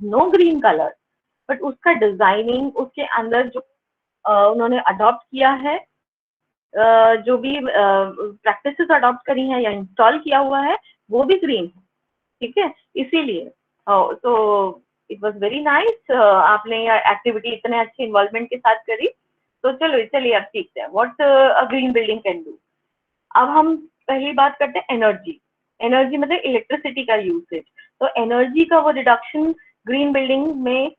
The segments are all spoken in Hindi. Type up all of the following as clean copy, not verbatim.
नो ग्रीन कलर, बट उसका डिजाइनिंग, उसके अंदर जो उन्होंने अडॉप्ट किया है, जो भी प्रैक्टिसेस अडॉप्ट करी हैं या इंस्टॉल किया हुआ है, वो भी ग्रीन है, ठीक है। इसीलिए तो इट वाज वेरी नाइस, आपने एक्टिविटी इतने अच्छे इन्वॉल्वमेंट के साथ करी। तो चलो चलिए अब सीखते हैं what a green building can do. अब हम पहली बात करते हैं एनर्जी। एनर्जी मतलब इलेक्ट्रिसिटी का यूसेज। तो एनर्जी का वो रिडक्शन ग्रीन बिल्डिंग में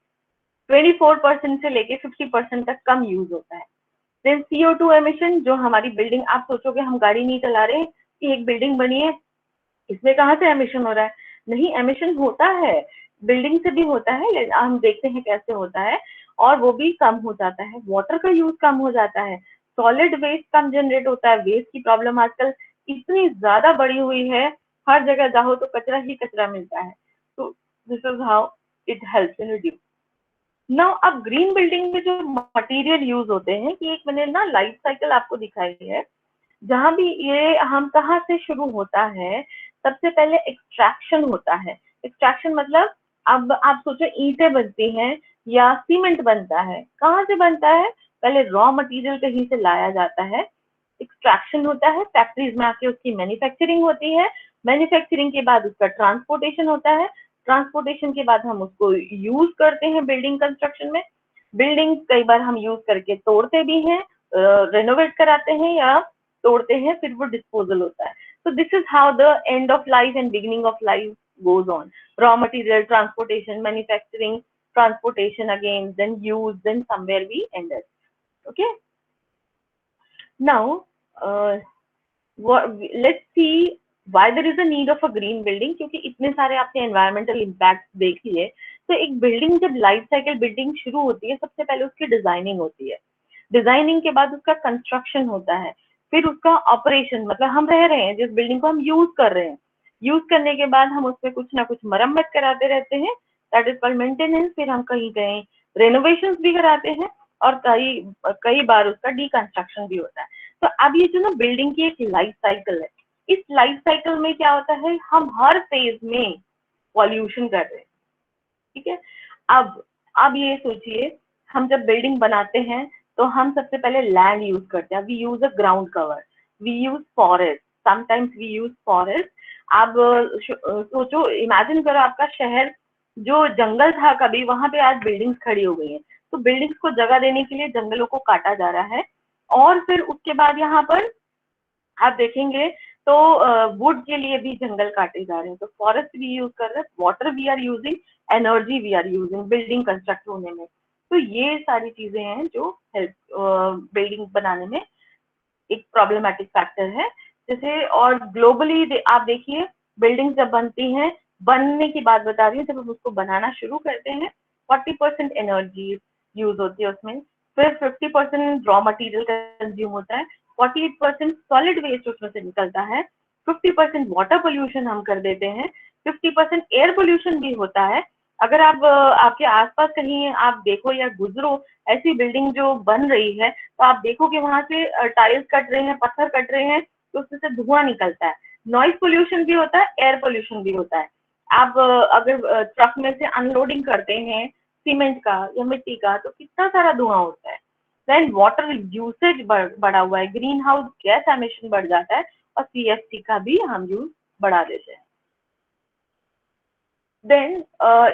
24% से लेके 50% तक कम यूज होता है। देन CO2 एमिशन, जो हमारी बिल्डिंग, आप सोचोगे हम गाड़ी नहीं चला रहे कि एक बिल्डिंग बनी है, इसमें कहाँ से एमिशन हो रहा है? नहीं, एमिशन होता है, बिल्डिंग से भी होता है, हम देखते हैं कैसे होता है, और वो भी कम हो जाता है। वाटर का यूज कम हो जाता है, सॉलिड वेस्ट कम जनरेट होता है। वेस्ट की प्रॉब्लम आजकल इतनी ज्यादा बढ़ी हुई है, हर जगह जाओ तो कचरा ही कचरा मिलता है। तो this is how it helps in reduce. Now अब ग्रीन बिल्डिंग में जो मटेरियल यूज होते हैं, कि एक मैंने ना लाइफ साइकिल आपको दिखाई है, जहां भी ये हम कहाँ से शुरू होता है। सबसे पहले एक्सट्रैक्शन होता है। एक्सट्रैक्शन मतलब, अब आप सोचो ईंटें बनती हैं या सीमेंट बनता है, कहाँ से बनता है? पहले रॉ मटेरियल कहीं से लाया जाता है, एक्सट्रैक्शन होता है, फैक्ट्रीज में आके उसकी मैन्युफैक्चरिंग होती है, मैन्युफैक्चरिंग के बाद उसका ट्रांसपोर्टेशन होता है, ट्रांसपोर्टेशन के बाद हम उसको यूज करते हैं बिल्डिंग कंस्ट्रक्शन में। बिल्डिंग कई बार हम यूज करके तोड़ते भी हैं, रेनोवेट कराते हैं या तोड़ते हैं, फिर वो डिस्पोजल होता है। तो this is how the end of life and beginning of life goes on. Raw material, transportation, manufacturing, transportation again, then use, then somewhere we ended. Okay, now let's see why there is a need of a green building। क्योंकि इतने सारे आपने एनवायरमेंटल इम्पैक्ट देख लिए। तो एक बिल्डिंग जब लाइफ साइकिल बिल्डिंग शुरू होती है, सबसे पहले उसकी डिजाइनिंग होती है, डिजाइनिंग के बाद उसका कंस्ट्रक्शन होता है, फिर उसका ऑपरेशन, मतलब हम रह रहे हैं जिस बिल्डिंग को हम यूज कर रहे हैं, यूज करने के बाद हम उसमें कुछ ना कुछ मरम्मत कराते रहते हैं, दैट इज कॉल्ड मेंटेनेंस। फिर हम कहीं कहीं रेनोवेशन भी कराते हैं, और कई कई बार उसका डिकंस्ट्रक्शन भी होता है। तो अब ये जो ना बिल्डिंग की एक लाइफ साइकिल है, इस लाइफ साइकिल में क्या होता है, हम हर फेज में पॉल्यूशन कर रहे हैं, ठीक है। अब ये सोचिए, हम जब बिल्डिंग बनाते हैं तो हम सबसे पहले लैंड यूज करते हैं, we use a ground cover, we use forest, sometimes we use forest. अब सोचो, इमेजिन करो आपका शहर जो जंगल था कभी, वहां पे आज बिल्डिंग्स खड़ी हो गई हैं। तो बिल्डिंग्स को जगह देने के लिए जंगलों को काटा जा रहा है, और फिर उसके बाद यहाँ पर आप देखेंगे तो वुड के लिए भी जंगल काटे जा रहे हैं। तो फॉरेस्ट भी यूज कर रहे हैं, water we are using, energy we are using building construct होने में। तो ये सारी चीजें हैं जो हेल्प बिल्डिंग बनाने में एक प्रॉब्लमेटिक फैक्टर है। जैसे और ग्लोबली आप देखिए, बिल्डिंग जब बनती हैं, बनने की बात बता रही हूँ, जब हम उसको बनाना शुरू करते हैं 40% एनर्जी यूज होती है उसमें, फिर 50% रॉ मटेरियल कंज्यूम होता है, 48% सॉलिड वेस्ट उसमें से निकलता है, 50% वाटर पोल्यूशन हम कर देते हैं, 50% एयर पोल्यूशन भी होता है। अगर आप आपके आसपास कहीं आप देखो या गुजरो ऐसी बिल्डिंग जो बन रही है, तो आप देखोगे वहां से टाइल्स कट रहे हैं, पत्थर कट रहे हैं, तो उसमें से धुआं निकलता है, नॉइज पोल्यूशन भी होता है, एयर पोल्यूशन भी होता है। आप अगर ट्रक में से अनलोडिंग करते हैं सीमेंट का या मिट्टी का, तो कितना सारा धुआं होता है। देन वाटर यूसेज बढ़ा हुआ है, ग्रीन हाउस गैस एमिशन बढ़ जाता है, और CFC का भी हम यूज बढ़ा देते हैं। देन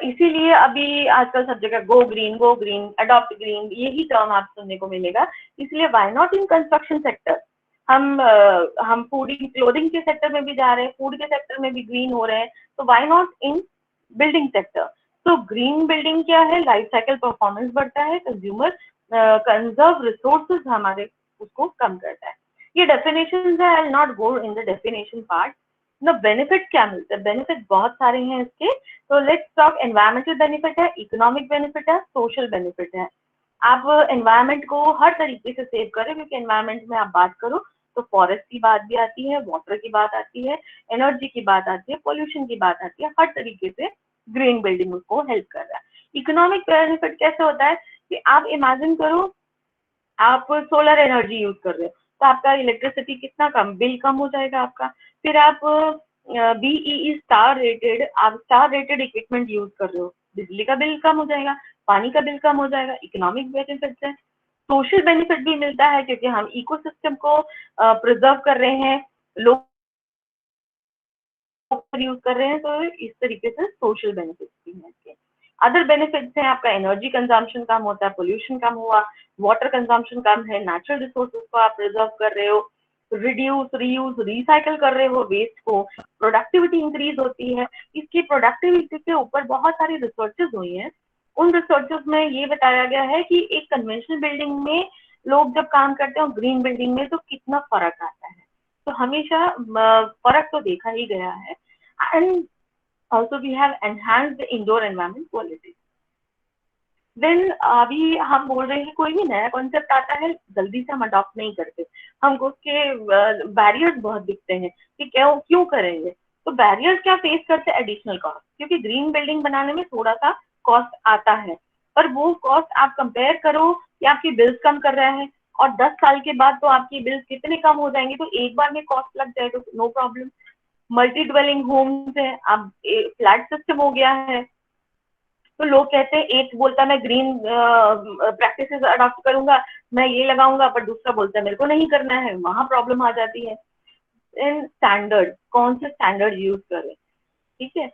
इसीलिए अभी आजकल सब जगह गो ग्रीन, अडॉप्ट ग्रीन, यही टर्म आप सुनने को मिलेगा। इसलिए why not in construction sector, हम फूड क्लोथिंग के सेक्टर में भी जा रहे हैं, फूड के सेक्टर में भी ग्रीन हो रहे हैं, तो why not in building sector. तो ग्रीन बिल्डिंग क्या है, लाइफ साइकिल परफॉर्मेंस बढ़ता है, कंज्यूमर कंजर्व रिसोर्सेज हमारे उसको कम करता है। ये डेफिनेशन है, I will not go in the definition part. ना बेनिफिट क्या मिलते हैं, बेनिफिट बहुत सारे हैं इसके। तो लेट्स टॉक, एनवायरमेंटल बेनिफिट है, इकोनॉमिक बेनिफिट है, सोशल बेनिफिट है। आप एनवायरमेंट को हर तरीके से सेव करें, क्योंकि एनवायरमेंट में आप बात करो तो फॉरेस्ट की बात भी आती है, वाटर की बात आती है, एनर्जी की बात आती है, पोल्यूशन की बात आती है, हर तरीके से ग्रीन बिल्डिंग उसको हेल्प कर रहा है। इकोनॉमिक बेनिफिट कैसे होता है कि आप इमेजिन करो, आप सोलर एनर्जी यूज कर रहे हो, तो आपका इलेक्ट्रिसिटी कितना कम, बिल कम हो जाएगा आपका। फिर आप BEE स्टार रेटेड, आप स्टार रेटेड इक्विपमेंट यूज कर रहे हो, बिजली का बिल कम हो जाएगा, पानी का बिल कम हो जाएगा, इकोनॉमिक बेनिफिट्स है, सोशल बेनिफिट भी मिलता है क्योंकि हम इकोसिस्टम को प्रिजर्व कर रहे हैं, लोग यूज कर रहे हैं, तो इस तरीके से सोशल बेनिफिट्स भी हैं इसके। अदर बेनिफिट्स हैं, आपका एनर्जी कंजम्पशन कम होता है, पोल्यूशन कम हुआ, वाटर कंजम्पशन कम है, नेचुरल रिसोर्सेज को आप प्रिजर्व कर रहे हो, रिड्यूस, रीयूज, रिसाइकल कर रहे हो वेस्ट को, प्रोडक्टिविटी इंक्रीज होती है। इसकी प्रोडक्टिविटी के ऊपर बहुत सारी रिसर्चेज हुई हैं। उन रिसर्चेज में ये बताया गया है कि एक कन्वेंशनल बिल्डिंग में लोग जब काम करते हैं और ग्रीन बिल्डिंग में तो कितना फर्क आता है। तो हमेशा फर्क तो देखा ही गया है। And also we have enhanced the indoor environment quality. Then अभी हम बोल रहे हैं कोई भी नया कॉन्सेप्ट आता है जल्दी से हम अडॉप्ट नहीं करते, हमको उसके बैरियर्स बहुत दिखते हैं कि क्यों करेंगे। तो बैरियर्स क्या फेस करते हैं? एडिशनल कॉस्ट, क्योंकि ग्रीन बिल्डिंग बनाने में थोड़ा सा कॉस्ट आता है, पर वो कॉस्ट आप कंपेयर करो कि आपकी बिल्स कम कर रहा है और 10 साल के बाद तो आपकी बिल्स कितने कम हो जाएंगे, तो एक बार में कॉस्ट लग जाए तो no problem. Multi dwelling homes है, अब फ्लैट सिस्टम हो गया है, तो लोग कहते हैं एक बोलता है मैं ग्रीन प्रैक्टिसेस अडॉप्ट करूंगा, मैं ये लगाऊंगा, पर दूसरा बोलता है मेरे को नहीं करना है, वहां प्रॉब्लम आ जाती है। इन स्टैंडर्ड, कौन से स्टैंडर्ड यूज करें, ठीक है।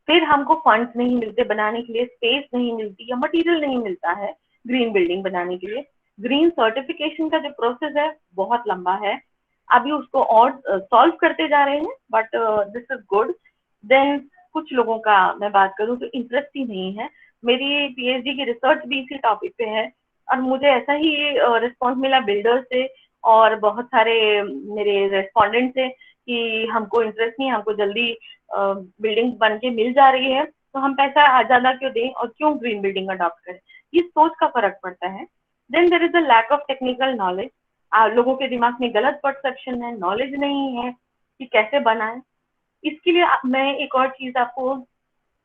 फिर हमको फंड्स नहीं मिलते बनाने के लिए, स्पेस नहीं मिलती या मटेरियल नहीं मिलता है ग्रीन बिल्डिंग बनाने के लिए। ग्रीन सर्टिफिकेशन का जो प्रोसेस है बहुत लंबा है, अभी उसको और सॉल्व करते जा रहे हैं, but this is good. Then कुछ लोगों का मैं बात करूं तो इंटरेस्ट ही नहीं है। मेरी पीएचडी की रिसर्च भी इसी टॉपिक पे है और मुझे ऐसा ही रिस्पॉन्स मिला बिल्डर से और बहुत सारे मेरे रेस्पोंडेंट से कि हमको इंटरेस्ट नहीं, हमको जल्दी बिल्डिंग बन के मिल जा रही है, तो हम पैसा ज्यादा क्यों दें और क्यों ग्रीन बिल्डिंग अडॉप्ट करें। ये सोच का फर्क पड़ता है। Then there is a lack of technical knowledge, लोगों के दिमाग में गलत परसेप्शन है, नॉलेज नहीं है कि कैसे बनाएं। इसके लिए मैं एक और चीज आपको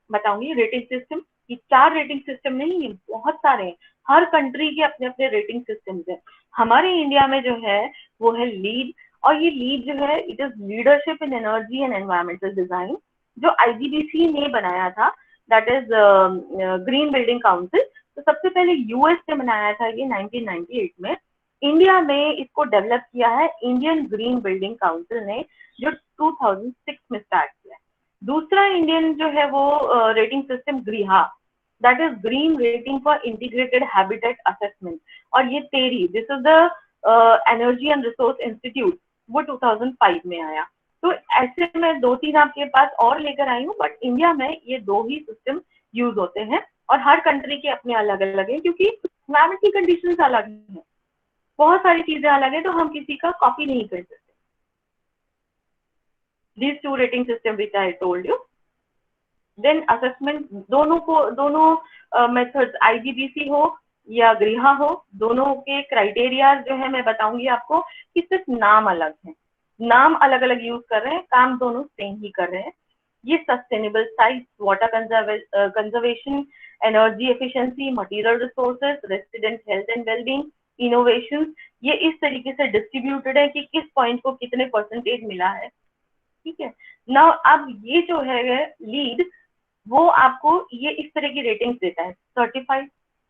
बताऊंगी, रेटिंग सिस्टम। ये 4 रेटिंग सिस्टम नहीं है, बहुत सारे हैं, हर कंट्री के अपने अपने रेटिंग सिस्टम्स हैं। हमारे इंडिया में जो है वो है लीड, और ये लीड जो है it is leadership in energy and environmental design, जो आईजीबीसी ने बनाया था, that is green building council. तो सबसे पहले यूएस से बनाया था ये 1998 में। इंडिया में इसको डेवलप किया है इंडियन ग्रीन बिल्डिंग काउंसिल ने, जो 2006 में स्टार्ट किया है। दूसरा इंडियन जो है वो रेटिंग सिस्टम ग्रीहा, that is green rating for integrated habitat assessment, और ये TERI this is the energy and resource institute, वो 2005 में आया। तो ऐसे में 2-3 आपके पास और लेकर आई हूँ, बट इंडिया में ये 2 ही सिस्टम यूज होते हैं और हर कंट्री के अपने अलग अलग है, क्योंकि एनवायरमेंट की कंडीशंस अलग है, बहुत सारी चीजें अलग है, तो हम किसी का कॉपी नहीं कर सकते। These 2 rating system which I told you. Then assessment, दोनों मेथड्स आईजीबीसी हो या गृहा हो, दोनों के क्राइटेरिया जो है मैं बताऊंगी आपको कि सिर्फ नाम अलग है, नाम अलग अलग यूज कर रहे हैं, काम दोनों सेम ही कर रहे हैं। ये sustainable site, water conservation, energy efficiency, material resources, resident health and wellbeing, innovation, ये इस तरीके से डिस्ट्रीब्यूटेड है कि किस पॉइंट को कितने परसेंटेज मिला है, ठीक है ना। अब ये जो है लीड, वो आपको ये इस तरह की रेटिंग्स देता है, सर्टिफाइड,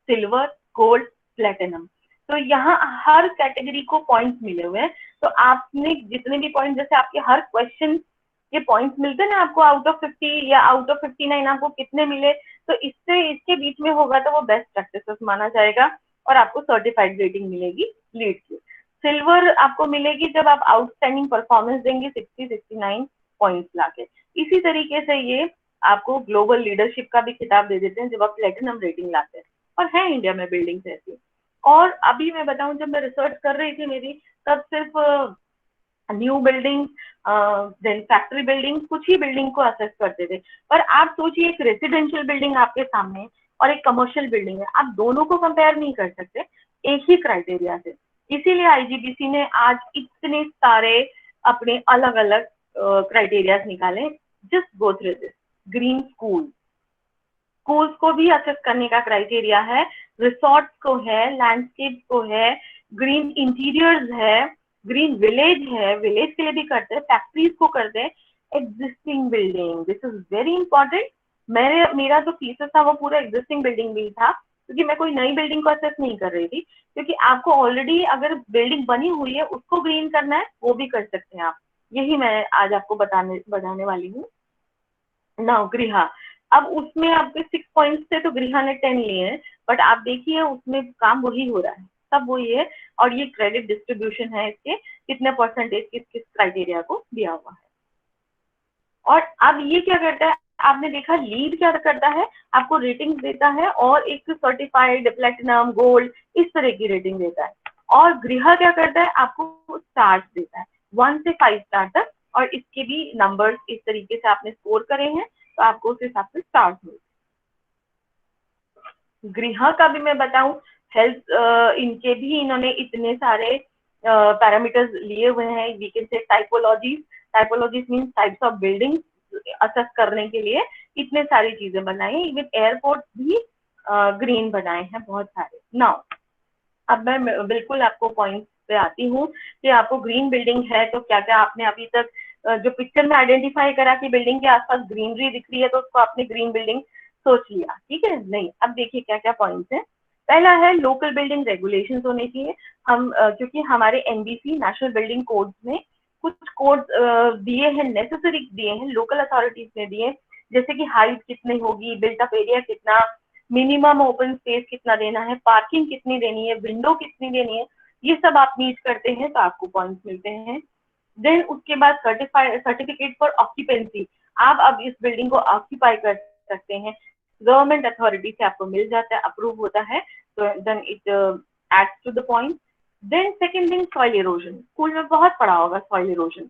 सिल्वर, गोल्ड, प्लेटिनम। तो यहाँ हर कैटेगरी को पॉइंट्स मिले हुए हैं, तो आपने जितने भी पॉइंट, जैसे आपके हर क्वेश्चन के पॉइंट्स मिलते हैं ना आपको, आउट ऑफ 50 या आउट ऑफ 59 आपको कितने मिले, तो इससे इसके बीच में होगा तो वो बेस्ट प्रैक्टिस माना जाएगा और आपको सर्टिफाइड रेटिंग मिलेगी लीड की। सिल्वर आपको मिलेगी जब आप आउटस्टैंडिंग परफॉर्मेंस देंगे 60-69 पॉइंट्स लाके। इसी तरीके से ये आपको ग्लोबल लीडरशिप का भी खिताब दे देते हैं जब आप प्लेटिनम रेटिंग लाते हैं, और है इंडिया में बिल्डिंग्स ऐसी। और अभी मैं बताऊं, जब मैं रिसर्च कर रही थी मेरी, तब सिर्फ new building, then factory building, कुछ ही बिल्डिंग को असेस करते थे। पर आप सोचिए एक रेसिडेंशियल बिल्डिंग आपके सामने और एक कमर्शियल बिल्डिंग है, आप दोनों को कंपेयर नहीं कर सकते एक ही क्राइटेरिया से। इसीलिए आईजीबीसी ने आज इतने सारे अपने अलग अलग क्राइटेरिया निकाले। Just go through this. Green schools को भी असेस करने का क्राइटेरिया है, रिसोर्ट्स को है, लैंडस्केप को है, ग्रीन इंटीरियर्स है, ग्रीन विलेज है, विलेज के लिए भी करते हैं, फैक्ट्रीज को करते हैं, existing building, this is very important. मेरा जो थीसिस था वो पूरा एग्जिस्टिंग बिल्डिंग भी था, क्योंकि मैं कोई नई बिल्डिंग को असेस नहीं कर रही थी, क्योंकि आपको ऑलरेडी अगर बिल्डिंग बनी हुई है उसको ग्रीन करना है वो भी कर सकते हैं आप। यही मैं आज आपको बताने वाली हूँ। नाउ गृहा, अब उसमें आपके 6 पॉइंट्स थे तो गृहा ने 10 लिए हैं, बट आप देखिए उसमें काम वही हो रहा है, सब वही है। और ये क्रेडिट डिस्ट्रीब्यूशन है, इसके कितने परसेंटेज किस किस क्राइटेरिया को दिया हुआ है। और अब ये क्या करता है, आपने देखा लीड क्या करता है, आपको रेटिंग देता है और एक सर्टिफाइड प्लेटिनम गोल्ड इस तरह की रेटिंग देता है। और गृह क्या करता है, आपको स्टार्स देता है 1 से 5 स्टार तक, और इसके भी नंबर्स इस तरीके से आपने स्कोर करे हैं तो आपको उस हिसाब से स्टार्स मिलते हैं। गृह का भी मैं बताऊं, हेल्थ इनके भी इन्होंने इतने सारे पैरामीटर्स लिए हुए हैं, we can say typologies mean types of building assess करने के लिए इतने सारी चीजें बनाई हैं, इवन एयरपोर्ट भी ग्रीन बनाए हैं बहुत सारे। नाउ अब मैं बिल्कुल आपको पॉइंट पे आती हूँ कि आपको ग्रीन बिल्डिंग है तो क्या क्या आपने अभी तक जो पिक्चर में आइडेंटिफाई करा कि बिल्डिंग के आसपास ग्रीनरी दिख रही है तो उसको आपने ग्रीन बिल्डिंग सोच लिया, ठीक है? नहीं, अब देखिए क्या क्या पॉइंट्स हैं। पहला है लोकल बिल्डिंग रेगुलेशन होने चाहिए। हम क्योंकि हमारे एनबीसी नेशनल बिल्डिंग कोड्स में कुछ कोड दिए हैं, नेसेसरी दिए हैं, लोकल अथॉरिटीज ने दिए, जैसे कि हाइट कितनी होगी, बिल्टअप एरिया कितना, मिनिमम ओपन स्पेस कितना देना है, पार्किंग कितनी देनी है, विंडो कितनी देनी है, ये सब आप मीट करते हैं तो आपको पॉइंट्स मिलते हैं। देन उसके बाद सर्टिफिकेट फॉर ऑक्यूपेंसी, आप अब इस बिल्डिंग को ऑक्यूपाई कर सकते हैं, गवर्नमेंट अथॉरिटी से आपको मिल जाता है, अप्रूव होता है, तो then it adds to the point. Then second thing soil erosion, school में बहुत पढ़ा होगा सॉइल इरोजन।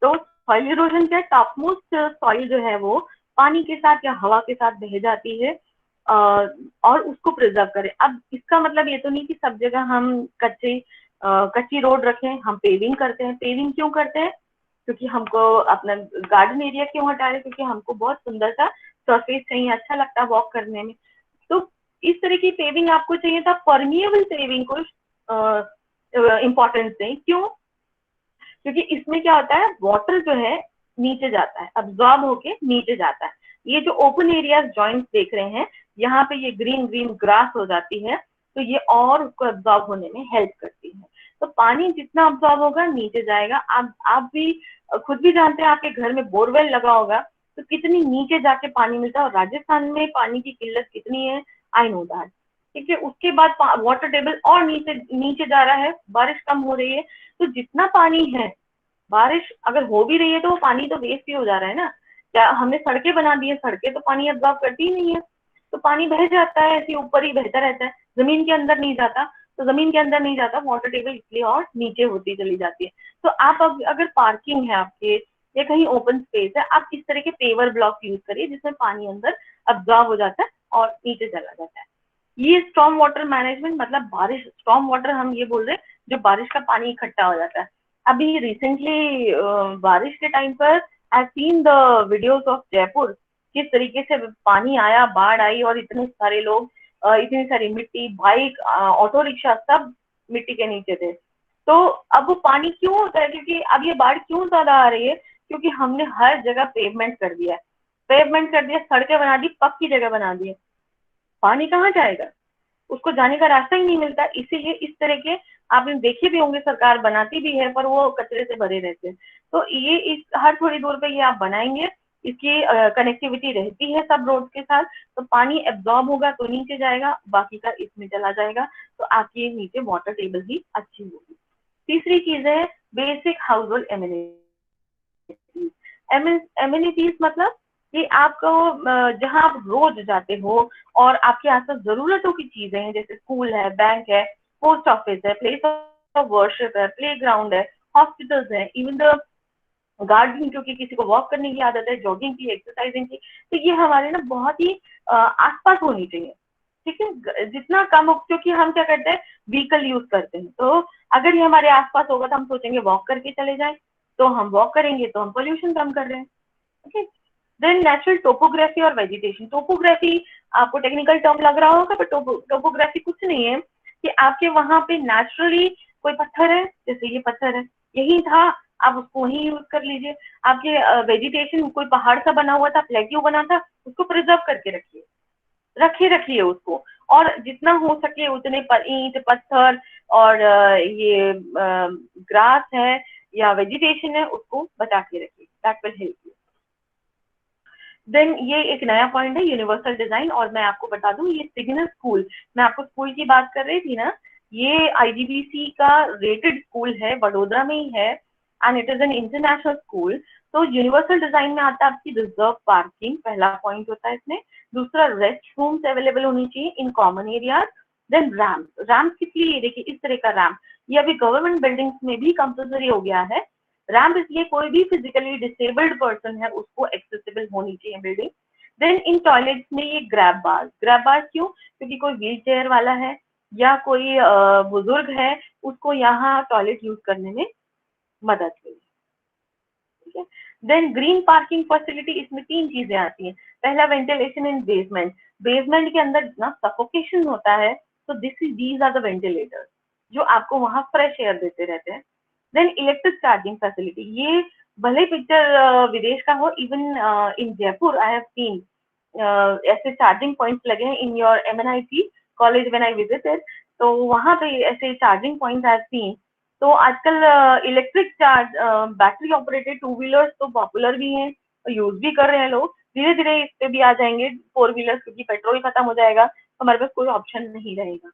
तो सॉइल इरोजन क्या, टॉप मोस्ट सॉइल जो है वो पानी के साथ या हवा के साथ बह जाती है और उसको प्रिजर्व करें। अब इसका मतलब ये तो नहीं कि सब जगह हम कच्ची रोड रखें, हम पेविंग करते हैं। पेविंग क्यों करते हैं? क्योंकि हमको अपना गार्डन एरिया क्यों हटा रहे, क्योंकि हमको बहुत सुंदर सा सरफेस चाहिए, अच्छा लगता है वॉक करने में। तो इस तरह की पेविंग आपको चाहिए था, परमिएबल पेविंग को इम्पोर्टेंस दें। क्यों? क्योंकि इसमें क्या होता है, वाटर जो है नीचे जाता है, अब्सॉर्ब होके नीचे जाता है। ये जो ओपन एरियाज जॉइंट्स देख रहे हैं, यहाँ पे ये ग्रीन ग्रीन ग्रास हो जाती है, तो ये और उसको अब्सॉर्ब होने में हेल्प करती है। तो पानी जितना अब्सॉर्ब होगा नीचे जाएगा। आप भी खुद भी जानते हैं, आपके घर में बोरवेल लगा होगा तो कितनी नीचे जाके पानी मिलता है, और राजस्थान में पानी की किल्लत कितनी है, आई नो दैट। ठीक है, उसके बाद वाटर टेबल और नीचे नीचे जा रहा है, बारिश कम हो रही है, तो जितना पानी है, बारिश अगर हो भी रही है तो वो पानी तो वेस्ट ही हो जा रहा है ना। क्या हमने सड़कें बना दी है, सड़कें तो पानी अब्सॉर्ब करती ही नहीं है, तो पानी बह जाता है, ऐसे ऊपर ही बहता रहता है, जमीन के अंदर नहीं जाता। तो जमीन के अंदर नहीं जाता, वाटर टेबल इसलिए और नीचे होती चली जाती है। तो आप अगर पार्किंग है आपके या कहीं ओपन स्पेस है, आप इस तरह के पेवर ब्लॉक यूज करिए जिसमें पानी अंदर अब्सॉर्ब हो जाता है और नीचे चला जाता है। ये स्टॉर्म वाटर मैनेजमेंट, मतलब बारिश, स्टॉर्म वाटर हम ये बोल रहे हैं जो बारिश का पानी इकट्ठा हो जाता है। अभी रिसेंटली बारिश के टाइम पर I seen the videos of Jaipur, किस तरीके से पानी आया, बाढ़ आई और इतने सारे लोग, इतनी सारी मिट्टी, बाइक, ऑटो रिक्शा सब मिट्टी के नीचे थे। तो अब वो पानी क्यों होता है, क्योंकि अब ये बाढ़ क्यों ज्यादा आ रही है, क्योंकि हमने हर जगह पेवमेंट कर दिया है, पेवमेंट कर दिया, सड़कें बना दी, पक्की जगह बना दी, पानी कहाँ जाएगा, उसको जाने का रास्ता ही नहीं मिलता। इसीलिए इस तरह के आपने देखे भी होंगे, सरकार बनाती भी है पर वो कचरे से भरे रहते हैं। तो ये इस हर थोड़ी दूर पे ये आप बनाएंगे, इसकी कनेक्टिविटी रहती है सब रोड के साथ, तो पानी एब्जॉर्ब होगा तो नीचे जाएगा, बाकी का इसमें चला जाएगा, तो आपकी नीचे वाटर टेबल ही अच्छी होगी। तीसरी चीज है बेसिक हाउस होल्ड एम्यूनिटीज, मतलब कि आपको जहां आप रोज जाते हो और आपके आसपास जरूरतों की चीजें हैं, जैसे स्कूल है, बैंक है, पोस्ट ऑफिस है, प्लेस ऑफ वर्शिप है, प्ले ग्राउंड है, हॉस्पिटल्स है, इवन द गार्डन, क्योंकि किसी को वॉक करने की आदत है, जॉगिंग की, एक्सरसाइजिंग की, तो ये हमारे ना बहुत ही आसपास होनी चाहिए। ठीक है, जितना कम हो, क्योंकि हम क्या करते हैं, व्हीकल यूज करते हैं, तो अगर ये हमारे आसपास होगा तो हम सोचेंगे वॉक करके चले जाएं, तो हम वॉक करेंगे तो हम पोल्यूशन कम कर रहे हैं। ओके, देन नेचुरल टोपोग्राफी और वेजिटेशन। टोपोग्राफी आपको टेक्निकल टर्म लग रहा होगा, पर टोपोग्राफी कुछ नहीं है कि आपके वहां पे नेचुरली कोई पत्थर है, जैसे ये पत्थर है, यही था, आप उसको वहीं यूज कर लीजिए। आपके वेजिटेशन कोई पहाड़ सा बना हुआ था, प्लेट्यू बना था, उसको प्रिजर्व करके रखिए उसको, और जितना हो सके उतने पर ईंट पत्थर और ये ग्रास है या वेजिटेशन है उसको बचा के रखिए, that will help you. Then ये एक नया पॉइंट है यूनिवर्सल डिजाइन, और मैं आपको बता दूं ये सिग्नल स्कूल, मैं आपको स्कूल की बात कर रही थी ना, ये आईजीबीसी का रेटेड स्कूल है, वडोदरा में ही है, and it is an international school. तो यूनिवर्सल डिजाइन में आता है आपकी रिजर्व पार्किंग, पहला पॉइंट होता है इसमें। दूसरा, रेस्ट रूम्स अवेलेबल होनी चाहिए in common areas. Then ramp किस लिए, देखिए इस तरह का रैम्प ये अभी गवर्नमेंट बिल्डिंग्स में भी कंपल्सरी हो गया है। रैम्प इसलिए कोई भी फिजिकली डिसेबल्ड पर्सन है उसको एक्सेसिबल होनी चाहिए बिल्डिंग। देन इन टॉयलेट्स में ये ग्रैब बार क्यों, क्योंकि कोई व्हील चेयर वाला है या कोई बुजुर्ग है उसको यहाँ टॉयलेट यूज करने में मदद मिले, ठीक है। देन ग्रीन पार्किंग फैसिलिटी, इसमें 3 चीजें आती हैं। पहला, वेंटिलेशन इन बेसमेंट के अंदर इतना सफोकेशन होता है, तो दीज आर द वेंटिलेटर्स जो आपको वहां फ्रेश एयर देते रहते हैं। देन इलेक्ट्रिक चार्जिंग फैसिलिटी, ये भले पिक्चर विदेश का हो, even in Jaipur I have seen ऐसे चार्जिंग पॉइंट्स लगे हैं in your MNIT college when I visited, तो वहां पे ऐसे charging points I have seen. तो आजकल electric charge battery operated two wheelers तो पॉपुलर भी हैं, यूज भी कर रहे हैं लोग, धीरे धीरे इस पे भी आ जाएंगे फोर व्हीलर्स, क्योंकि पेट्रोल खत्म हो जाएगा तो हमारे पास कोई ऑप्शन नहीं रहेगा।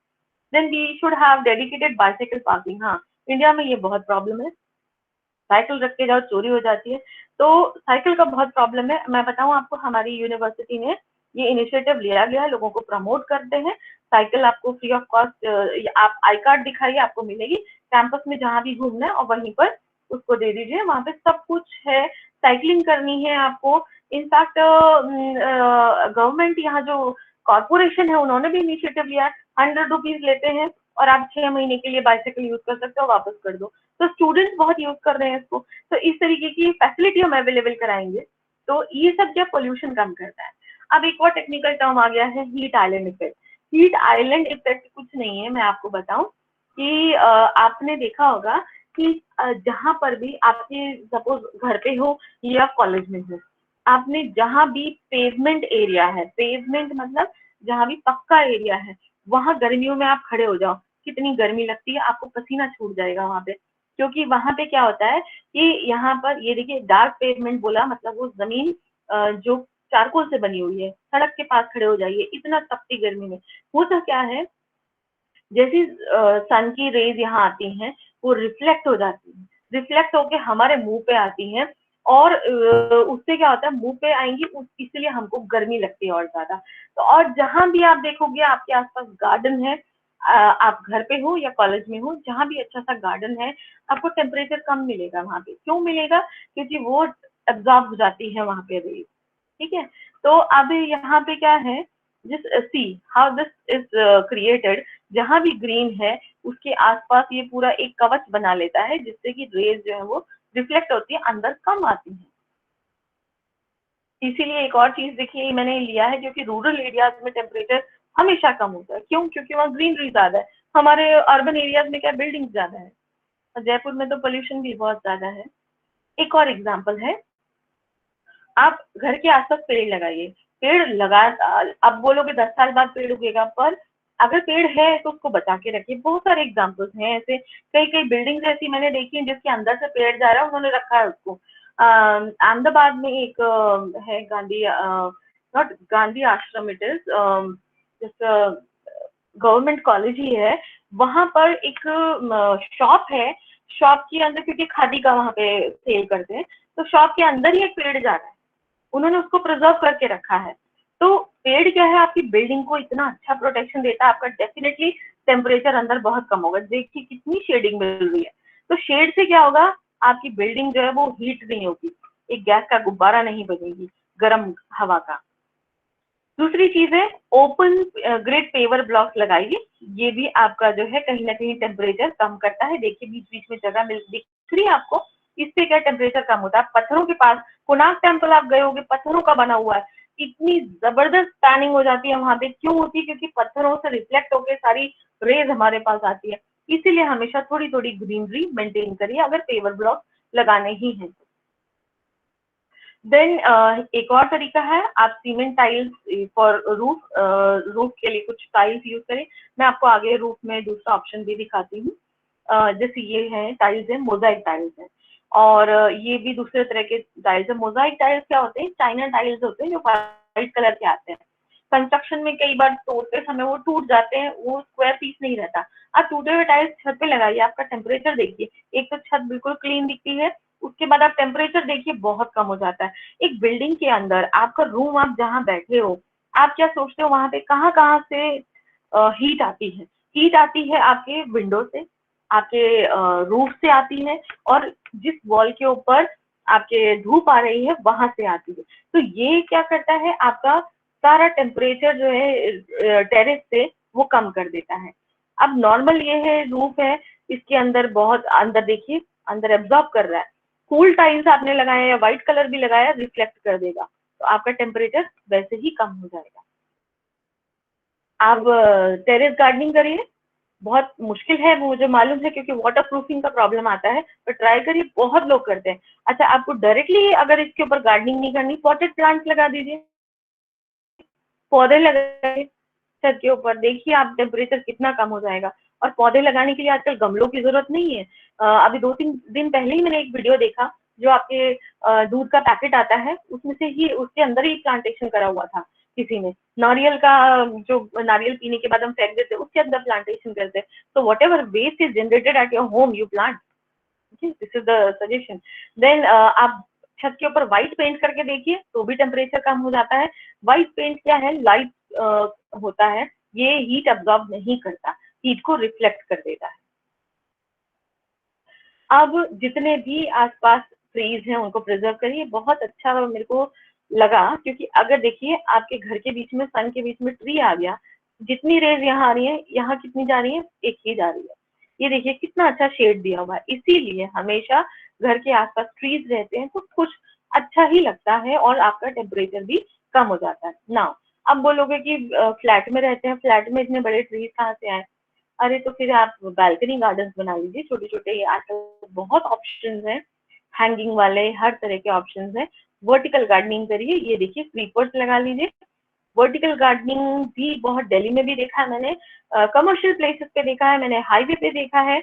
Then we should have dedicated bicycle parking, हाँ इंडिया में ये बहुत प्रॉब्लम है, साइकिल रख के जाओ चोरी हो जाती है, तो साइकिल का बहुत प्रॉब्लम है। मैं बताऊं आपको, हमारी यूनिवर्सिटी में ये इनिशिएटिव लिया गया है, लोगों को प्रमोट करते हैं, साइकिल आपको फ्री ऑफ कॉस्ट, आप आई कार्ड दिखाइए आपको मिलेगी, कैंपस में जहां भी घूमना है और वहीं पर उसको दे दीजिए, वहां पे सब कुछ है, साइकिलिंग करनी है आपको। इनफैक्ट गवर्नमेंट यहाँ जो कॉर्पोरेशन है उन्होंने भी इनिशिएटिव लिया है, 100 रुपीज लेते हैं और आप 6 महीने के लिए बाइसाइकिल यूज कर सकते हो, वापस कर दो। तो स्टूडेंट्स बहुत यूज कर रहे हैं इसको, तो इस तरीके की फैसिलिटी हम अवेलेबल कराएंगे, तो ये सब क्या पोल्यूशन कम करता है। अब एक और टेक्निकल टर्म आ गया है, heat island effect. Heat island effect कुछ नहीं है, मैं आपको बताऊं कि आपने देखा होगा कि जहां पर भी आपके सपोज घर पे हो या कॉलेज में हो, आपने जहां भी पेवमेंट एरिया है, पेवमेंट मतलब जहां भी पक्का एरिया है, वहां गर्मियों में आप खड़े हो जाओ, कितनी गर्मी लगती है, आपको पसीना छूट जाएगा वहां पे, क्योंकि वहां पे क्या होता है कि यहाँ पर ये देखिए डार्क पेवमेंट बोला मतलब वो जमीन जो चारकोल से बनी हुई है, सड़क के पास खड़े हो जाइए, इतना तपती गर्मी में होता क्या है, जैसी सन की रेज यहाँ आती हैं वो रिफ्लेक्ट हो जाती है, रिफ्लेक्ट होके हमारे मुंह पे आती हैं, और उससे क्या होता है मुंह पे आएंगी, इसलिए हमको गर्मी लगती है और ज्यादा। तो और जहां भी आप देखोगे आपके आसपास गार्डन है, आप घर पे हो या कॉलेज में हो, जहां भी अच्छा सा गार्डन है, आपको टेम्परेचर कम मिलेगा वहां पे, क्यों मिलेगा, क्योंकि वो एब्जॉर्ब हो जाती है वहां पे रेज, ठीक है। तो अब यहाँ पे क्या है, जिस see how this is created, जहां भी ग्रीन है उसके आसपास ये पूरा एक कवच बना लेता है, जिससे कि रेज जो है वो रिफ्लेक्ट होती है, अंदर कम आती है। इसीलिए एक और चीज देखिए मैंने लिया है, क्योंकि रूरल एरियाज में टेम्परेचर हमेशा कम होता है, क्यों, क्योंकि वहाँ ग्रीनरी ज्यादा है। हमारे अर्बन एरियाज में क्या बिल्डिंग ज्यादा है, और जयपुर में तो पोल्यूशन भी बहुत ज्यादा है। एक और एग्जाम्पल है, आप घर के आसपास पेड़ लगाइए, पेड़ लगा, अब बोलोगे 10 साल बाद पेड़ उगेगा, पर अगर पेड़ है तो उसको बचा के रखिए। बहुत सारे एग्जांपल्स हैं ऐसे, कई कई बिल्डिंग्स ऐसी मैंने देखी है जिसके अंदर से पेड़ जा रहा है, उन्होंने रखा है उसको। अहमदाबाद में एक है गांधी, नॉट गांधी आश्रम, इट इज गवर्नमेंट कॉलेज ही है, वहां पर एक शॉप है, शॉप के अंदर, क्योंकि खादी का वहां पे सेल करते हैं, तो शॉप के अंदर ही एक पेड़ जा रहा है, उन्होंने उसको प्रिजर्व करके रखा है। तो पेड़ क्या है, आपकी बिल्डिंग को इतना अच्छा प्रोटेक्शन देता है, आपका डेफिनेटली टेम्परेचर अंदर बहुत कम होगा। देखिए कितनी शेडिंग मिल रही है, तो शेड से क्या होगा, आपकी बिल्डिंग जो है वो हीट नहीं होगी, एक गैस का गुब्बारा नहीं बनेगी गर्म हवा का। दूसरी चीज है, ओपन ग्रिड पेवर ब्लॉक्स लगाइए, ये भी आपका जो है कहीं ना कहीं टेम्परेचर कम करता है। देखिए बीच बीच में जगह मिल दिख रही है आपको, इससे क्या टेम्परेचर कम होता है। पत्थरों के पास, कोणार्क टेम्पल आप गए होगे, पत्थरों का बना हुआ है, इतनी जबरदस्त टैनिंग हो जाती है वहां पे, क्यों होती है, क्योंकि पत्थरों से रिफ्लेक्ट होकर सारी रेज हमारे पास आती है। इसीलिए हमेशा थोड़ी थोड़ी ग्रीनरी मेंटेन करिए अगर पेवर ब्लॉक लगाने ही हैं। देन एक और तरीका है, आप cement tiles for roof, roof के लिए कुछ टाइल्स यूज करें। मैं आपको आगे रूफ में दूसरा ऑप्शन भी दिखाती हूँ। जैसे ये है टाइल्स है, मोजाइक टाइल्स है, और ये भी दूसरे तरह के टाइल्स है। मोजाइक टाइल्स क्या होते हैं, चाइना टाइल्स होते हैं जो व्हाइट कलर के आते हैं। कंस्ट्रक्शन में कई बार तोड़ते समय वो टूट जाते हैं, वो स्क्वायर पीस नहीं रहता। आप टूटे हुए टाइल्स छत पे लगाइए, आपका टेम्परेचर देखिए, एक तो छत बिल्कुल क्लीन दिखती है, उसके बाद आप टेम्परेचर देखिए बहुत कम हो जाता है। एक बिल्डिंग के अंदर आपका रूम, आप जहाँ बैठे हो, आप क्या सोचते हो वहां पे कहाँ कहाँ से हीट आती है? हीट आती है आपके विंडो से, आपके रूफ से आती है, और जिस वॉल के ऊपर आपके धूप आ रही है वहां से आती है। तो ये क्या करता है, आपका सारा टेम्परेचर जो है टेरेस से वो कम कर देता है। अब नॉर्मल ये है, रूफ है, इसके अंदर बहुत अंदर देखिए, अंदर एब्जॉर्ब कर रहा है। कूल टाइल्स आपने लगाया या व्हाइट कलर भी लगाया, रिफ्लेक्ट कर देगा, तो आपका टेम्परेचर वैसे ही कम हो जाएगा। आप टेरेस गार्डनिंग करिए, बहुत मुश्किल है मुझे मालूम है, क्योंकि वाटर प्रूफिंग का प्रॉब्लम आता है, पर ट्राई करिए, बहुत लोग करते हैं। अच्छा, आपको डायरेक्टली अगर इसके ऊपर गार्डनिंग नहीं करनी, पॉटेड प्लांट्स लगा दीजिए, पौधे लगाइए छत के ऊपर, देखिए आप टेम्परेचर कितना कम हो जाएगा। और पौधे लगाने के लिए आजकल गमलों की जरूरत नहीं है। अभी 2-3 दिन पहले ही मैंने एक वीडियो देखा, जो आपके दूध का पैकेट आता है, उसमें से ही, उसके अंदर ही प्लांटेशन करा हुआ था किसी ने। नारियल का, जो नारियल पीने के बाद हम फेंक देते, उसके अंदर प्लांटेशन करते। तो whatever waste is generated at your home, you plant. This is the suggestion. Then आप छत के ऊपर व्हाइट पेंट करके देखिए, तो भी टेम्परेचर कम हो जाता है। व्हाइट पेंट क्या है, लाइट होता है, ये हीट अब्सॉर्ब नहीं करता, हीट को रिफ्लेक्ट कर देता है। अब जितने भी आसपास ट्रीज हैं उनको प्रिजर्व करिए, बहुत अच्छा मेरे को लगा, क्योंकि अगर देखिए आपके घर के बीच में, सन के बीच में ट्री आ गया, जितनी रेज यहाँ आ रही है, यहाँ कितनी जा रही है, एक ही जा रही है। ये देखिए कितना अच्छा शेड दिया हुआ है। इसीलिए हमेशा घर के आसपास ट्रीज रहते हैं तो कुछ अच्छा ही लगता है, और आपका टेम्परेचर भी कम हो जाता है ना। अब बोलोगे कि फ्लैट में रहते हैं, फ्लैट में इतने बड़े ट्रीज कहाँ से आए? अरे तो फिर आप बालकनी गार्डन बना लीजिए, छोटे छोटे, आजकल बहुत ऑप्शंस हैं, हैंगिंग वाले हर तरह के ऑप्शंस हैं। वर्टिकल गार्डनिंग करिए, ये देखिए क्रीपर्स लगा लीजिए। वर्टिकल गार्डनिंग भी बहुत दिल्ली में भी देखा है मैंने, कमर्शियल प्लेसेस पे देखा है मैंने, हाईवे पे देखा है,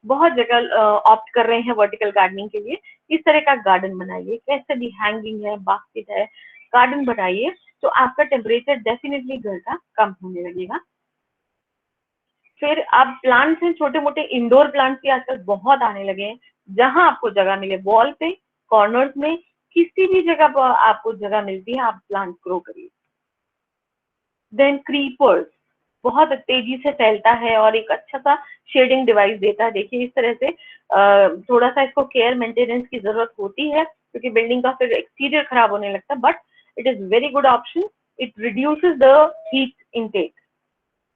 बहुत जगह ऑप्ट कर रहे हैं वर्टिकल गार्डनिंग के लिए। इस तरह का गार्डन बनाइए, कैसे भी हैंगिंग है, बास्केट है, गार्डन बनाइए, तो आपका टेम्परेचर डेफिनेटली घर का कम होने लगेगा। फिर आप प्लांट्स हैं, छोटे मोटे इंडोर प्लांट्स भी आजकल बहुत आने लगे हैं। जहां आपको जगह मिले, वॉल पे, कॉर्नर्स में, किसी भी जगह पर आपको जगह मिलती है, आप प्लांट ग्रो करिए। देन क्रीपर्स बहुत तेजी से फैलता है, और एक अच्छा सा शेडिंग डिवाइस देता है। देखिए इस तरह से थोड़ा सा इसको केयर मेंटेनेंस की जरूरत होती है, क्योंकि बिल्डिंग का फिर एक्सटीरियर खराब होने लगता है, but it is very good option. It reduces the heat intake.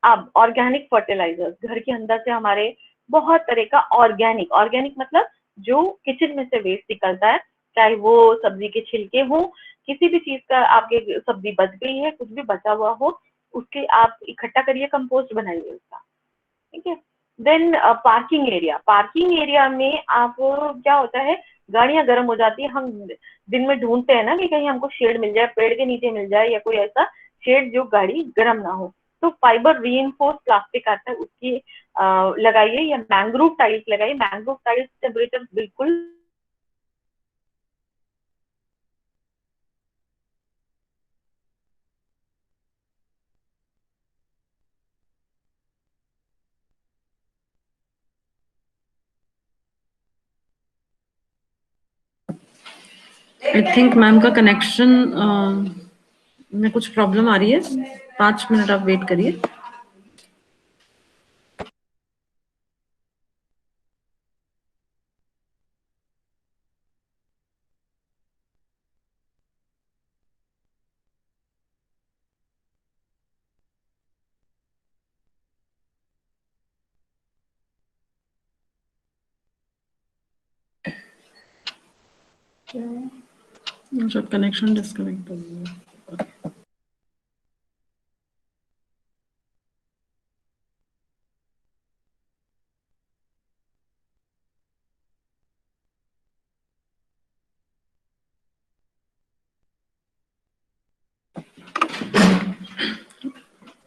अब ऑर्गेनिक फर्टिलाइजर्स घर के अंदर से हमारे बहुत तरह का ऑर्गेनिक, ऑर्गेनिक मतलब जो किचन में से वेस्ट निकलता है, चाहे वो सब्जी के छिलके हो, किसी भी चीज का, आपके सब्जी बच गई है, कुछ भी बचा हुआ हो, उसके आप इकट्ठा करिए, कंपोस्ट बनाइए उसका। ठीक है। Then parking area, parking area में आप, क्या होता है, गाड़ियां गर्म हो जाती है, हम दिन में ढूंढते हैं ना कि कहीं हमको शेड मिल जाए, पेड़ के नीचे मिल जाए, या कोई ऐसा शेड जो गाड़ी गर्म ना हो। तो फाइबर रीइंफोर्स प्लास्टिक आता है, उसकी लगाइए, या मैंग्रोव टाइल्स लगाइए। मैंग्रोव टाइल्स टेम्परेचर बिल्कुल। आई थिंक मैम का कनेक्शन में कुछ प्रॉब्लम आ रही है, 5 मिनट आप वेट करिए। जो कनेक्शन डिस्कनेक्ट हो गया।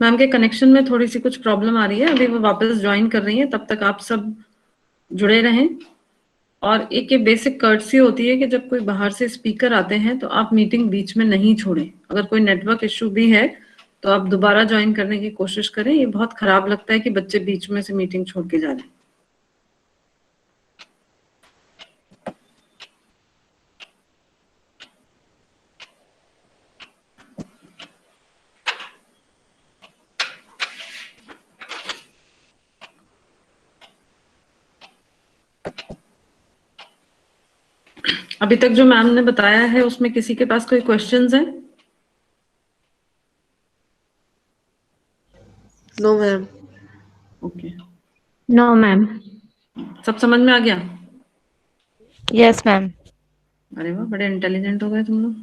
मैम के कनेक्शन में थोड़ी सी कुछ प्रॉब्लम आ रही है, अभी वो वापस ज्वाइन कर रही है, तब तक आप सब जुड़े रहें। और एक ये बेसिक कर्टसी होती है कि जब कोई बाहर से स्पीकर आते हैं तो आप मीटिंग बीच में नहीं छोड़ें। अगर कोई नेटवर्क इश्यू भी है तो आप दोबारा ज्वाइन करने की कोशिश करें। ये बहुत खराब लगता है कि बच्चे बीच में से मीटिंग छोड़ के जा रहे हैं। अभी तक जो मैम ने बताया है उसमें किसी के पास कोई क्वेश्चंस हैं? No ma'am. Okay, no ma'am. सब समझ में आ गया? Yes ma'am. अरे वाह, बड़े इंटेलिजेंट हो गए तुम लोग।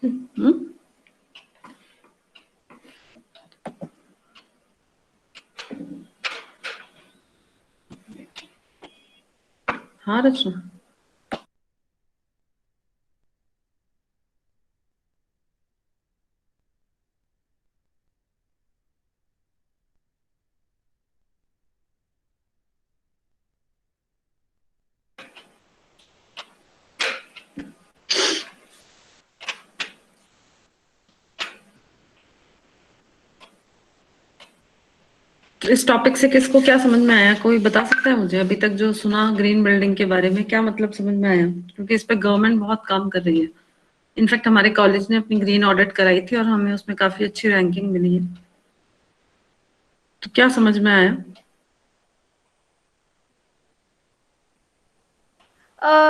हम्म? हाँ रचना। इस टॉपिक से किसको क्या समझ में आया? कोई बता सकता है मुझे? अभी तक जो सुना ग्रीन बिल्डिंग के बारे में, क्या मतलब समझ में आया? क्योंकि इस पे गवर्नमेंट बहुत काम कर रही है। इनफैक्ट हमारे कॉलेज ने अपनी ग्रीन ऑडिट कराई थी और हमें उसमें काफी अच्छी रैंकिंग मिली है। तो क्या समझ में आया?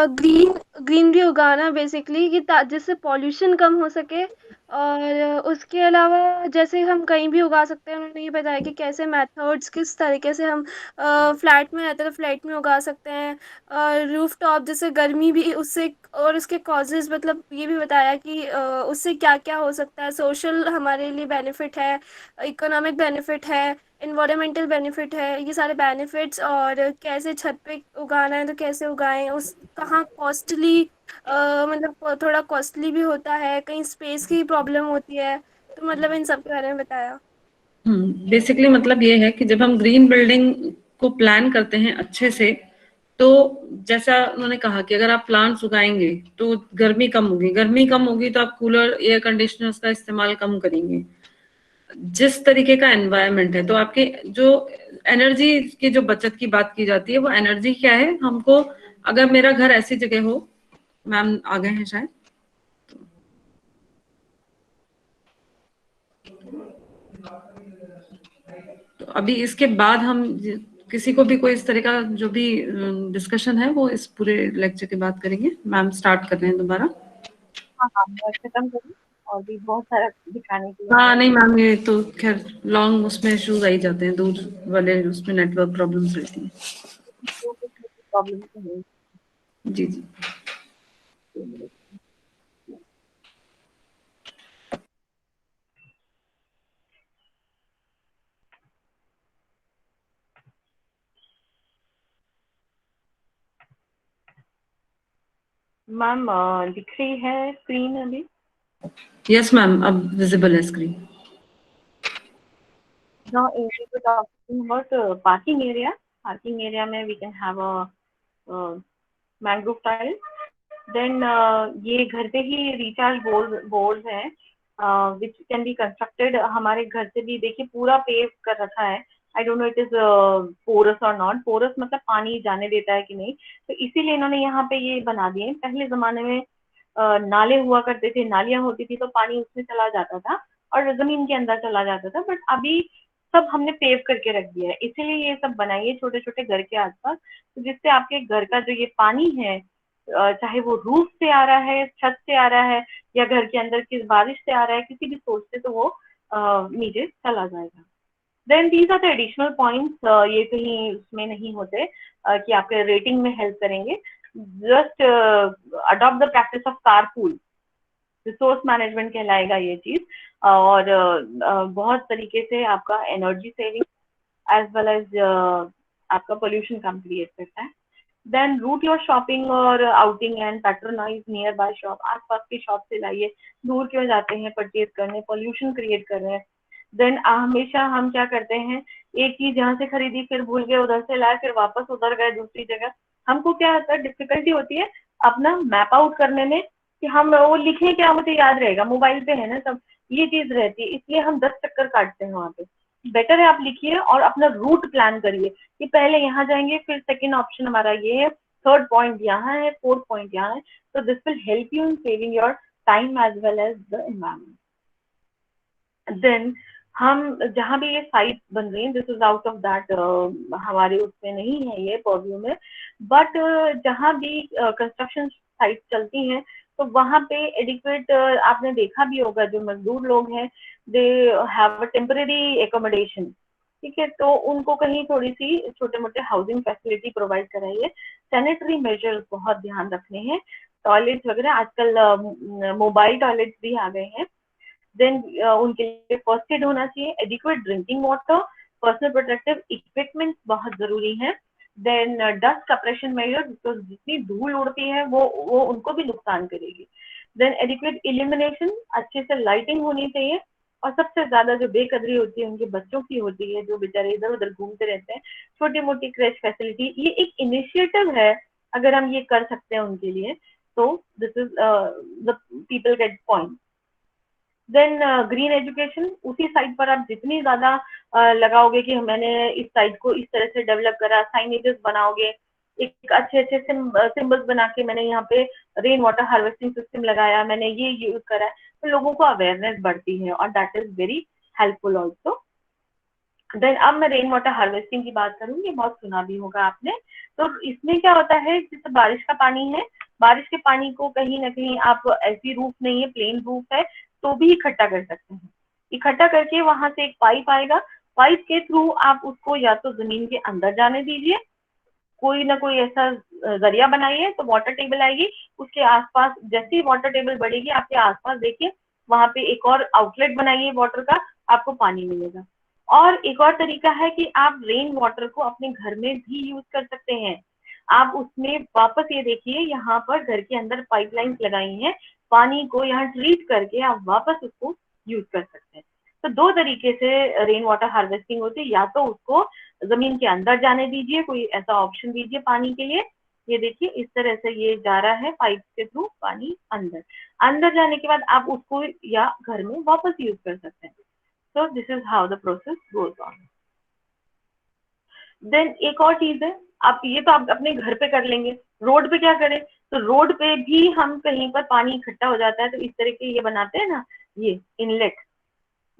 ग्रीन ग्रीनरी उगाना बेसिकली कि जिससे पॉल्यूशन कम हो सके, और उसके अलावा जैसे हम कहीं भी उगा सकते हैं। उन्होंने ये बताया कि कैसे मेथड्स, किस तरीके से हम फ्लैट में रहते हैं तो फ्लैट में उगा सकते हैं, और रूफ टॉप जैसे गर्मी भी उससे, और उसके कॉजेज मतलब ये भी बताया कि उससे क्या क्या हो सकता है। सोशल हमारे लिए बेनिफिट है, इकोनॉमिक बेनिफिट है, इन्वायरमेंटल बेनिफिट है, ये सारे बेनिफिट्स। और कैसे छत पे उगाना है तो कैसे उगाएं, उस कहाँ कॉस्टली, मतलब थोड़ा कॉस्टली भी होता है, कहीं स्पेस की प्रॉब्लम होती है, तो मतलब इन सब के बारे में बताया। बेसिकली मतलब ये है कि जब हम ग्रीन बिल्डिंग को प्लान करते हैं अच्छे से, तो जैसा उन्होंने कहा कि अगर आप प्लांट्स उगाएंगे तो गर्मी कम होगी, गर्मी कम होगी तो आप कूलर एयर कंडीशनर्स का इस्तेमाल कम करेंगे। जिस तरीके का एनवायरनमेंट है, तो आपके जो एनर्जी की जो बचत की बात की जाती है, वो एनर्जी क्या है हमको। अगर मेरा घर ऐसी जगह हो, मैम आ गए हैं शायद, तो अभी इसके बाद हम किसी को भी कोई इस तरह का जो भी डिस्कशन है वो इस पूरे लेक्चर के बाद करेंगे। मैम स्टार्ट कर रहे हैं दोबारा। हाँ हाँ, मैं खत्म करूँ और भी बहुत सारा दिखाने के लिए। हाँ नहीं मैम, ये तो खैर लॉन्ग उसमें इश्यूज आ ही जाते हैं, दूर वाले उसमें नेटवर्क प्रॉब्लम्स रहती हैं। प्रॉब्लम तो नहीं। जी जी। मैम दिख रही है स्क्रीन अभी? यस मैम, अब विजिबल है screen. Now we were talking about parking area. Parking area में we can have a mangrove tile. Then ये घर पे ही रिचार्ज बोर्ड है, which can be constructed। हमारे घर से भी देखिए पूरा पेव कर रखा है। I don't know it is porous or not। porous मतलब पानी जाने देता है कि नहीं, तो इसीलिए इन्होंने यहाँ पे ये बना दिए। पहले जमाने में नाले हुआ करते थे, नालियां होती थी तो पानी उसमें चला जाता था और जमीन के अंदर चला जाता था, बट अभी सब हमने पेव करके रख दिया है। इसीलिए ये सब बनाइए छोटे छोटे घर के आसपास, तो जिससे आपके घर का जो ये पानी है, चाहे वो रूफ से आ रहा है, छत से आ रहा है, या घर के अंदर की बारिश से आ रहा है, किसी भी सोर्स से, तो वो नीचे चला जाएगा। Then these are the additional points. ये कहीं उसमें नहीं होते कि आपके रेटिंग में हेल्प करेंगे। Just adopt the practice of carpool, resource management कहलाएगा ये चीज। और बहुत तरीके से आपका energy saving as well as आपका पोल्यूशन कम क्रिएट करता है। देन रूट योर शॉपिंग और outing and patronize nearby shop. आसपास की शॉप से लाइए, दूर क्यों जाते हैं परचेज करने, पोल्यूशन क्रिएट कर रहे हैं। देन हमेशा हम क्या करते हैं, एक चीज यहाँ से खरीदी फिर भूल गए, उधर से लाए फिर वापस उधर गए दूसरी जगह, हमको क्या होता है डिफिकल्टी होती है अपना मैप आउट करने में कि हम वो लिखें क्या, मुझे याद रहेगा, मोबाइल पे है ना सब, ये चीज रहती है, इसलिए हम 10 चक्कर काटते हैं वहां पे। बेटर है आप लिखिए और अपना रूट प्लान करिए कि पहले यहाँ जाएंगे, फिर सेकेंड ऑप्शन हमारा ये है, थर्ड पॉइंट यहाँ है, फोर्थ पॉइंट यहाँ है। तो this will help you in saving your time as well as the environment. Then हम जहाँ भी ये साइट बन रही है, this is out of that, हमारे उसमें नहीं है ये पर्व्यू में, बट जहाँ भी कंस्ट्रक्शन साइट चलती हैं तो वहाँ पे एडिक्वेट, आपने देखा भी होगा जो मजदूर लोग हैं, they have a temporary accommodation, ठीक है, तो उनको कहीं थोड़ी सी छोटे मोटे हाउसिंग फैसिलिटी प्रोवाइड कराइए। सैनिटरी मेजर्स बहुत ध्यान रखने हैं, टॉयलेट्स वगैरह आजकल मोबाइल टॉयलेट्स भी आ गए हैं। देन उनके लिए फर्स्ट एड होना चाहिए, adequate drinking water, personal protective equipment बहुत जरूरी है। Then dust suppression measure, because जितनी धूल उड़ती है वो उनको भी नुकसान करेगी। देन एडिक्वेट इल्यूमिनेशन, अच्छे से लाइटिंग होनी चाहिए, और सबसे ज्यादा जो बेकदरी होती है उनके बच्चों की होती है, जो बेचारे इधर उधर घूमते रहते हैं, छोटी मोटी क्रेच फैसिलिटी, ये एक इनिशिएटिव है, अगर हम ये कर सकते हैं उनके लिए तो this is the people get point. Then green education, उसी साइट पर आप जितनी ज्यादा लगाओगे कि मैंने इस साइट को इस तरह से डेवलप करा, साइनेजेस बनाओगे, एक अच्छे अच्छे सिंबल्स बना के मैंने यहाँ पे रेन वाटर हार्वेस्टिंग सिस्टम लगाया, मैंने ये यूज करा, तो लोगों को अवेयरनेस बढ़ती है और that is very helpful also. Then अब मैं रेन वाटर हार्वेस्टिंग की बात करूंगी, बहुत सुना भी होगा आपने। तो इसमें क्या होता है, जैसे बारिश का पानी है, बारिश के पानी को कहीं ना कहीं आप, ऐसी रूफ नहीं है, प्लेन रूफ है, तो भी इकट्ठा कर सकते हैं। इकट्ठा करके वहां से एक पाइप आएगा, पाइप के थ्रू आप उसको या तो जमीन के अंदर जाने दीजिए, कोई ना कोई ऐसा जरिया बनाइए तो वाटर टेबल आएगी, उसके आसपास जैसे ही वाटर टेबल बढ़ेगी आपके आसपास देखिए वहां पे एक और आउटलेट बनाइए वाटर का, आपको पानी मिलेगा। और एक और तरीका है कि आप रेन वाटर को अपने घर में भी यूज कर सकते हैं। आप उसमें वापस ये देखिए, यहाँ पर घर के अंदर पाइपलाइंस लगाई हैं, पानी को यहाँ ट्रीट करके आप वापस उसको यूज कर सकते हैं। तो दो तरीके से रेन वाटर हार्वेस्टिंग होती है, या तो उसको जमीन के अंदर जाने दीजिए, कोई ऐसा ऑप्शन दीजिए पानी के लिए, ये देखिए इस तरह से ये जा रहा है पाइप के थ्रू पानी अंदर, अंदर जाने के बाद आप उसको या घर में वापस यूज कर सकते हैं। So this is how the process goes on. Then एक और चीज है, आप ये तो आप अपने घर पे कर लेंगे, रोड पे क्या करें, तो रोड पे भी हम कहीं पर पानी इकट्ठा हो जाता है तो इस तरह के ये बनाते हैं ना, ये इनलेट,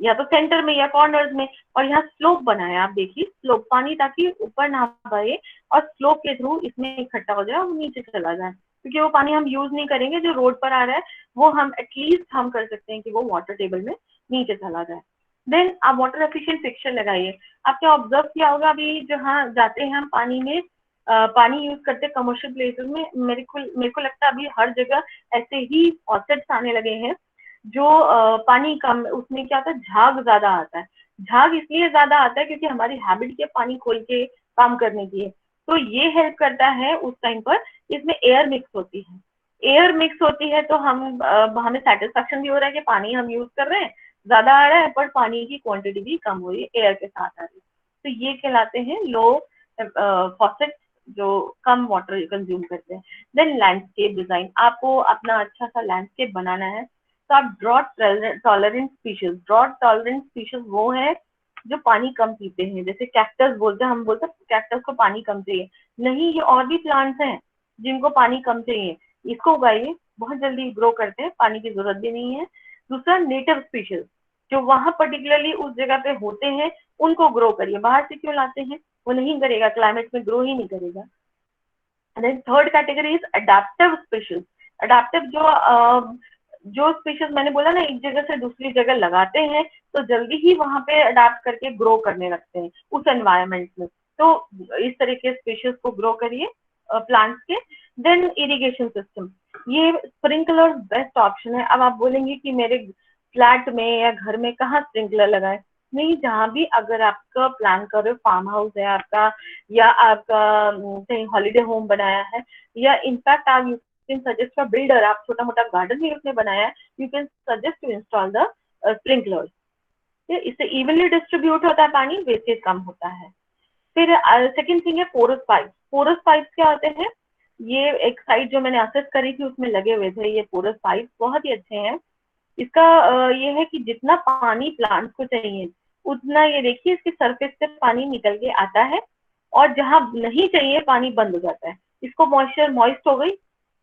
या तो सेंटर में या कॉर्नर्स में, और यहाँ स्लोप बनाया, आप देखिए स्लोप, पानी ताकि ऊपर ना बहे और स्लोप के थ्रू इसमें इकट्ठा हो जाए और नीचे चला जाए, क्योंकि वो पानी हम यूज नहीं करेंगे जो रोड पर आ रहा है, वो हम एटलीस्ट हम कर सकते हैं कि वो वाटर टेबल में नीचे चला जाए। देन आप वाटर एफिशिएंट फिक्सचर लगाइए। आपने ऑब्जर्व किया होगा अभी जहाँ जाते हैं हम पानी में, पानी यूज करते कमर्शियल प्लेसेस में, मेरे को लगता है अभी हर जगह ऐसे ही फॉसेट्स आने लगे हैं जो पानी कम, उसमें क्या होता है, झाग ज्यादा आता है। झाग इसलिए ज्यादा आता है क्योंकि हमारी हैबिट के पानी खोल के काम करने की है, तो ये हेल्प करता है उस टाइम पर, इसमें एयर मिक्स होती है, एयर मिक्स होती है तो हमें सेटिस्फेक्शन भी हो रहा है कि पानी हम यूज कर रहे हैं, ज्यादा आ रहा है पर पानी की क्वांटिटी भी कम हो रही है, एयर के साथ आ रही है, तो ये कहलाते हैं लो फॉसेट जो कम वाटर कंज्यूम करते हैं। देन लैंडस्केप डिजाइन, आपको अपना अच्छा सा लैंडस्केप बनाना है तो आप ड्रॉट टॉलरेंट स्पीशीज वो है जो पानी कम पीते हैं, जैसे कैक्टस बोलते हैं, हम बोलते हैं कैक्टस को पानी कम चाहिए, नहीं, ये और भी प्लांट्स हैं जिनको पानी कम चाहिए, इसको उगाइए, बहुत जल्दी ग्रो करते हैं, पानी की जरूरत भी नहीं है। दूसरा नेटिव स्पीशीज जो वहां पर्टिकुलरली उस जगह पे होते हैं उनको ग्रो करिए, बाहर से क्यों लाते हैं, वो नहीं करेगा, क्लाइमेट में ग्रो ही नहीं करेगा। Then third category is adaptive species. Adaptive जो स्पीशीज मैंने बोला ना, एक जगह से दूसरी जगह लगाते हैं तो जल्दी ही वहां पे अडेप्ट करके ग्रो करने लगते हैं उस एनवायरमेंट में, तो इस तरह के स्पीशीज को ग्रो करिए प्लांट्स के। देन इरिगेशन सिस्टम, ये स्प्रिंकलर बेस्ट ऑप्शन है। अब आप बोलेंगे कि मेरे फ्लैट में या घर में कहाँ स्प्रिंकलर लगाए, नहीं, जहाँ भी अगर आपका प्लान कर रहे हो, फार्म हाउस है आपका या आपका कहीं हॉलीडे होम बनाया है, या इनफैक्ट आप you can suggest for builder, आप छोटा मोटा गार्डन भी उसने बनाया है, you can suggest to install the sprinklers. इससे इवनली डिस्ट्रीब्यूट होता है पानी, वेस्टेज कम होता है। फिर सेकंड थिंग है पोरस पाइप। पोरस पाइप क्या होते हैं, ये एक साइट जो मैंने असेस करी थी उसमें लगे हुए थे ये पोरस पाइप, बहुत ही अच्छे हैं। इसका ये है कि जितना पानी प्लांट को चाहिए उतना, ये देखिए इसकी सरफेस से पानी निकल के आता है, और जहां नहीं चाहिए पानी बंद हो जाता है। इसको मॉइस्ट हो गई,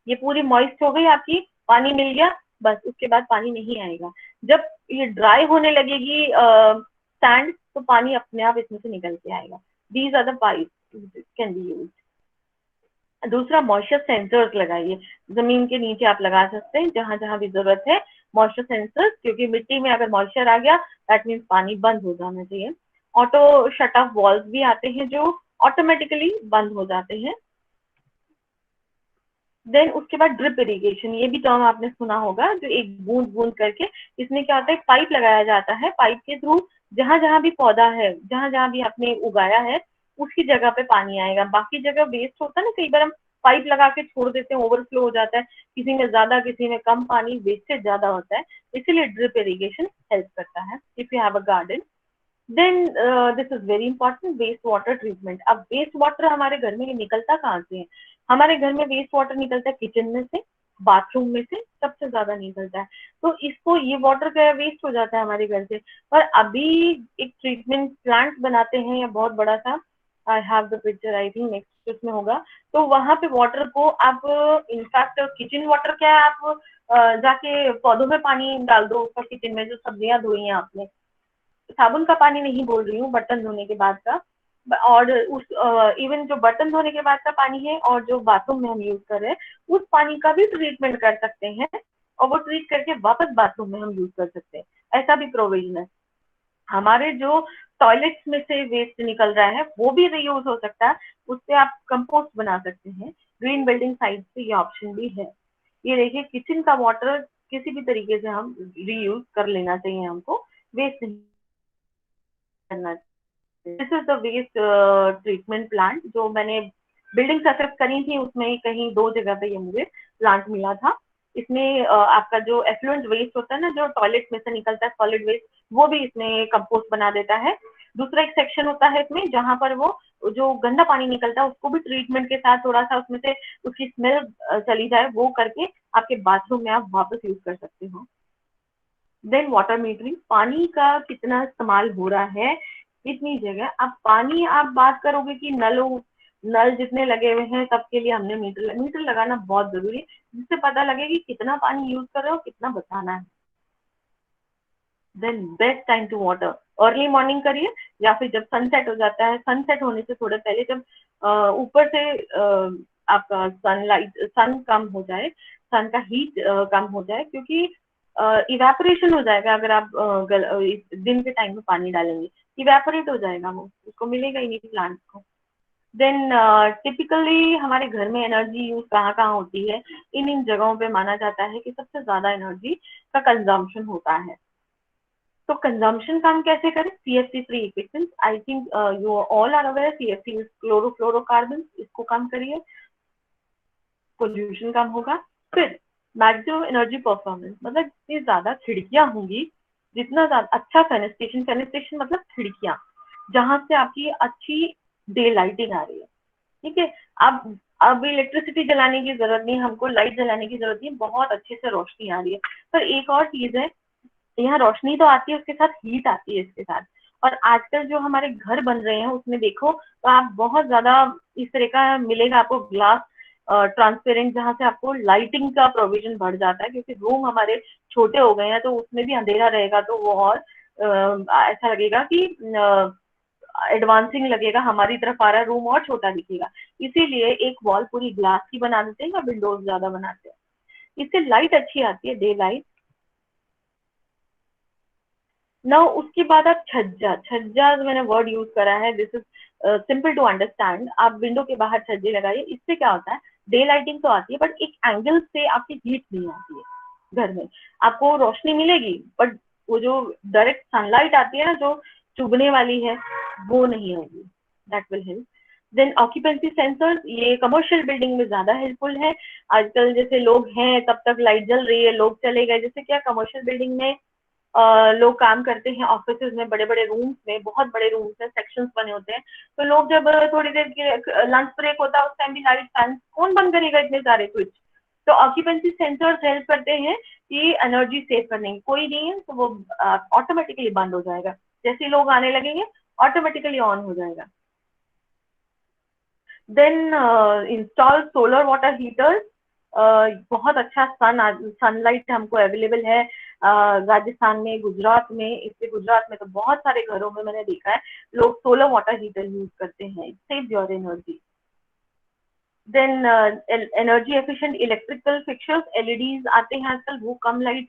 ये पूरी मॉइस्ट हो गई आपकी, पानी मिल गया, बस उसके बाद पानी नहीं आएगा। जब ये ड्राई होने लगेगी सैंड, तो पानी अपने आप इसमें से निकल के आएगा। These are the pipe can be use. दूसरा, मॉइस्चर सेंसर्स लगाइए, जमीन के नीचे आप लगा सकते हैं जहां जहां भी जरूरत है मॉइस्चर सेंसर्स, क्योंकि मिट्टी में अगर मॉइस्चर आ गया दैट मीन्स पानी बंद हो जाना चाहिए। ऑटो शट ऑफ वॉल्व भी आते हैं जो ऑटोमेटिकली बंद हो जाते हैं। देन उसके बाद ड्रिप इरिगेशन, ये भी टर्म आपने सुना होगा, जो एक बूंद बूंद करके, इसमें क्या होता है, पाइप लगाया जाता है, पाइप के थ्रू जहां जहां भी पौधा है, जहां जहां भी आपने उगाया है उसकी जगह पे पानी आएगा। बाकी जगह वेस्ट होता है ना, कई बार हम पाइप लगा के छोड़ देते हैं, ओवरफ्लो हो जाता है, किसी में ज्यादा किसी में कम, पानी वेस्टेज ज्यादा होता है, इसीलिए ड्रिप इरिगेशन हेल्प करता है if you have a garden. Then this is very important, waste water treatment. अब वेस्ट वाटर हमारे घर में निकलता कहाँ से है? हमारे घर में वेस्ट वाटर निकलता है किचन में से, बाथरूम में से सबसे ज्यादा निकलता है। तो इसको, ये वाटर क्या वेस्ट हो जाता है हमारे घर से, पर अभी एक ट्रीटमेंट प्लांट बनाते हैं या बहुत बड़ा सा, I have the picture, I think next उसमें होगा, तो वहां पे वाटर को आप, इनफैक्ट किचन वाटर क्या है, आप जाके पौधों में पानी डाल दो उसका, किचन में जो सब्जियां धोई हैं आपने, साबुन का पानी नहीं बोल रही हूँ, बर्तन धोने के बाद का, और उस इवन जो बर्तन धोने के बाद का पानी है और जो बाथरूम में हम यूज कर रहे हैं उस पानी का भी ट्रीटमेंट कर सकते हैं, और वो ट्रीट करके वापस बाथरूम में हम यूज कर सकते हैं, ऐसा भी प्रोविजन है। हमारे जो टॉयलेट्स में से वेस्ट निकल रहा है वो भी रीयूज हो सकता है, उससे आप कंपोस्ट बना सकते हैं। ग्रीन बिल्डिंग साइट पे ये ऑप्शन भी है। ये देखिए, किचन का वाटर किसी भी तरीके से हम रीयूज कर लेना चाहिए, हमको वेस्ट नहीं करना चाहिए। This is the waste treatment plant जो मैंने बिल्डिंग असेस करी थी, उसमें कहीं 2 जगह पे ये मुझे प्लांट मिला था। इसमें आपका जो एफ्लुएंट वेस्ट होता है ना, जो टॉयलेट में से निकलता है सॉलिड वेस्ट, वो भी इसमें कंपोस्ट बना देता है। दूसरा एक सेक्शन होता है इसमें जहां पर वो जो गंदा पानी निकलता है उसको भी ट्रीटमेंट के साथ थोड़ा सा उसमें से उसकी स्मेल चली जाए, वो करके आपके बाथरूम में आप वापस यूज कर सकते हो। देन वाटर मीटरिंग, पानी का कितना इस्तेमाल हो रहा है इतनी जगह। अब पानी आप बात करोगे कि नल जितने लगे हुए हैं सबके लिए हमने मीटर लगाना बहुत जरूरी है, जिससे पता लगे कि कितना पानी यूज कर रहे हो, कितना बचाना है। Then best time to water, early morning करिए, या फिर जब सनसेट हो जाता है, सनसेट होने से थोड़े पहले, जब ऊपर से आपका सन कम हो जाए, सन का हीट कम हो जाए, क्योंकि इवेपोरेशन हो जाएगा अगर आप दिन के टाइम में पानी डालेंगे, इवेपोरेट हो जाएगा, वो उसको मिलेगा ही नहीं प्लांट को। देन टिपिकली हमारे घर में एनर्जी यूज कहाँ कहाँ होती है, इन जगहों पे माना जाता है कि सबसे ज्यादा एनर्जी का कंजम्पशन होता है। तो कंजम्पशन काम कैसे करें? CFC free equipment, I think you all are aware, CFC is chlorofluorocarbon, इसको कम करिए, पोल्यूशन कम होगा। फिर मैक्सिमम एनर्जी परफॉर्मेंस, मतलब जितनी ज्यादा खिड़कियां होंगी, जितना ज्यादा अच्छा फेनेस्ट्रेशन मतलब खिड़कियां जहां से आपकी अच्छी डे लाइटिंग आ रही है, ठीक है। अब इलेक्ट्रिसिटी जलाने की जरूरत नहीं, हमको लाइट जलाने की जरूरत नहीं, बहुत अच्छे से रोशनी आ रही है। पर एक और चीज है, यहाँ रोशनी तो आती है, उसके साथ हीट आती है इसके साथ। और आजकल जो हमारे घर बन रहे हैं उसमें देखो तो आप बहुत ज्यादा इस तरह का मिलेगा आपको ग्लास ट्रांसपेरेंट, जहाँ से आपको लाइटिंग का प्रोविजन बढ़ जाता है, क्योंकि रूम हमारे छोटे हो गए हैं तो उसमें भी अंधेरा रहेगा, तो वो और ऐसा लगेगा कि एडवांसिंग लगेगा, हमारी तरफ आ रहा है रूम और छोटा दिखेगा। इसीलिए एक वॉल पूरी ग्लास की बना देते हैं या विंडोज ज्यादा बनाते हैं, इससे लाइट अच्छी आती है, डे लाइट। ना उसके बाद आप छज्जा मैंने वर्ड यूज करा है, this is simple to understand. आप विंडो के बाहर छज्जे लगाइए, इससे क्या होता है, डे लाइटिंग तो आती है बट एक एंगल से आपकी हीट नहीं आती है। घर में आपको रोशनी मिलेगी बट वो जो डायरेक्ट सनलाइट आती है ना, जो चुभने वाली है, वो नहीं होगी, that will help. Then occupancy sensors, ये कमर्शियल बिल्डिंग में ज्यादा हेल्पफुल है। आजकल जैसे लोग हैं तब तक लाइट जल रही है, लोग चले गए, जैसे क्या कमर्शियल बिल्डिंग में लोग काम करते हैं ऑफिसेज में, बड़े बड़े रूम्स में, बहुत बड़े रूम्स में सेक्शंस बने होते हैं, तो लोग जब थोड़ी देर के लंच ब्रेक होता है उस टाइम भी लाइट फैन कौन बंद करेगा इतने सारे स्विच। तो ऑक्यूपेंसी सेंसर्स हेल्प करते हैं कि एनर्जी सेव करने की, कोई नहीं है तो वो ऑटोमेटिकली बंद हो जाएगा, जैसे लोग आने लगेंगे ऑटोमेटिकली ऑन हो जाएगा। Then install solar water heaters. बहुत अच्छा सनलाइट हमको अवेलेबल है राजस्थान में, गुजरात में, इसलिए गुजरात में तो बहुत सारे घरों में मैंने देखा है लोग सोलर वाटर हीटर यूज करते हैं, it saves your energy. Then energy efficient electrical fixtures, LEDs आते हैं आजकल, वो कम लाइट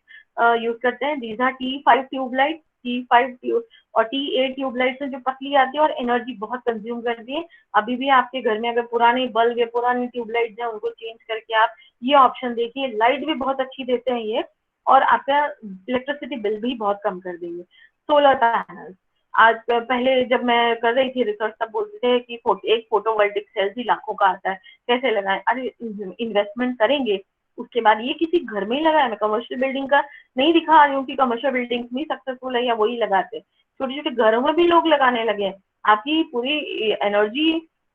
यूज करते हैं। These are T5 tubelight, T5 tube और T8 ट्यूबलाइट जो पतली आती है और एनर्जी बहुत कंज्यूम करती है। अभी भी आपके घर में अगर पुराने बल्ब या पुरानी ट्यूबलाइट है उनको चेंज करके आप ये ऑप्शन देखिए, लाइट भी बहुत अच्छी देते हैं ये, और आपका इलेक्ट्रिसिटी बिल भी बहुत कम कर देंगे। सोलर पैनल, आज पहले जब मैं कर रही थी रिसर्च तब बोलते थे कि एक फोटोवोल्टिक सेल ही लाखों का आता है, कैसे लगाएं। अरे इन्वेस्टमेंट करेंगे उसके बाद ये किसी घर में ही लगाए, मैं कमर्शियल बिल्डिंग का नहीं दिखा रही हूँ कि कमर्शियल बिल्डिंग भी सक्सेसफुल है या वही लगाते, छोटे छोटे घरों में भी लोग लगाने लगे हैं। आपकी पूरी एनर्जी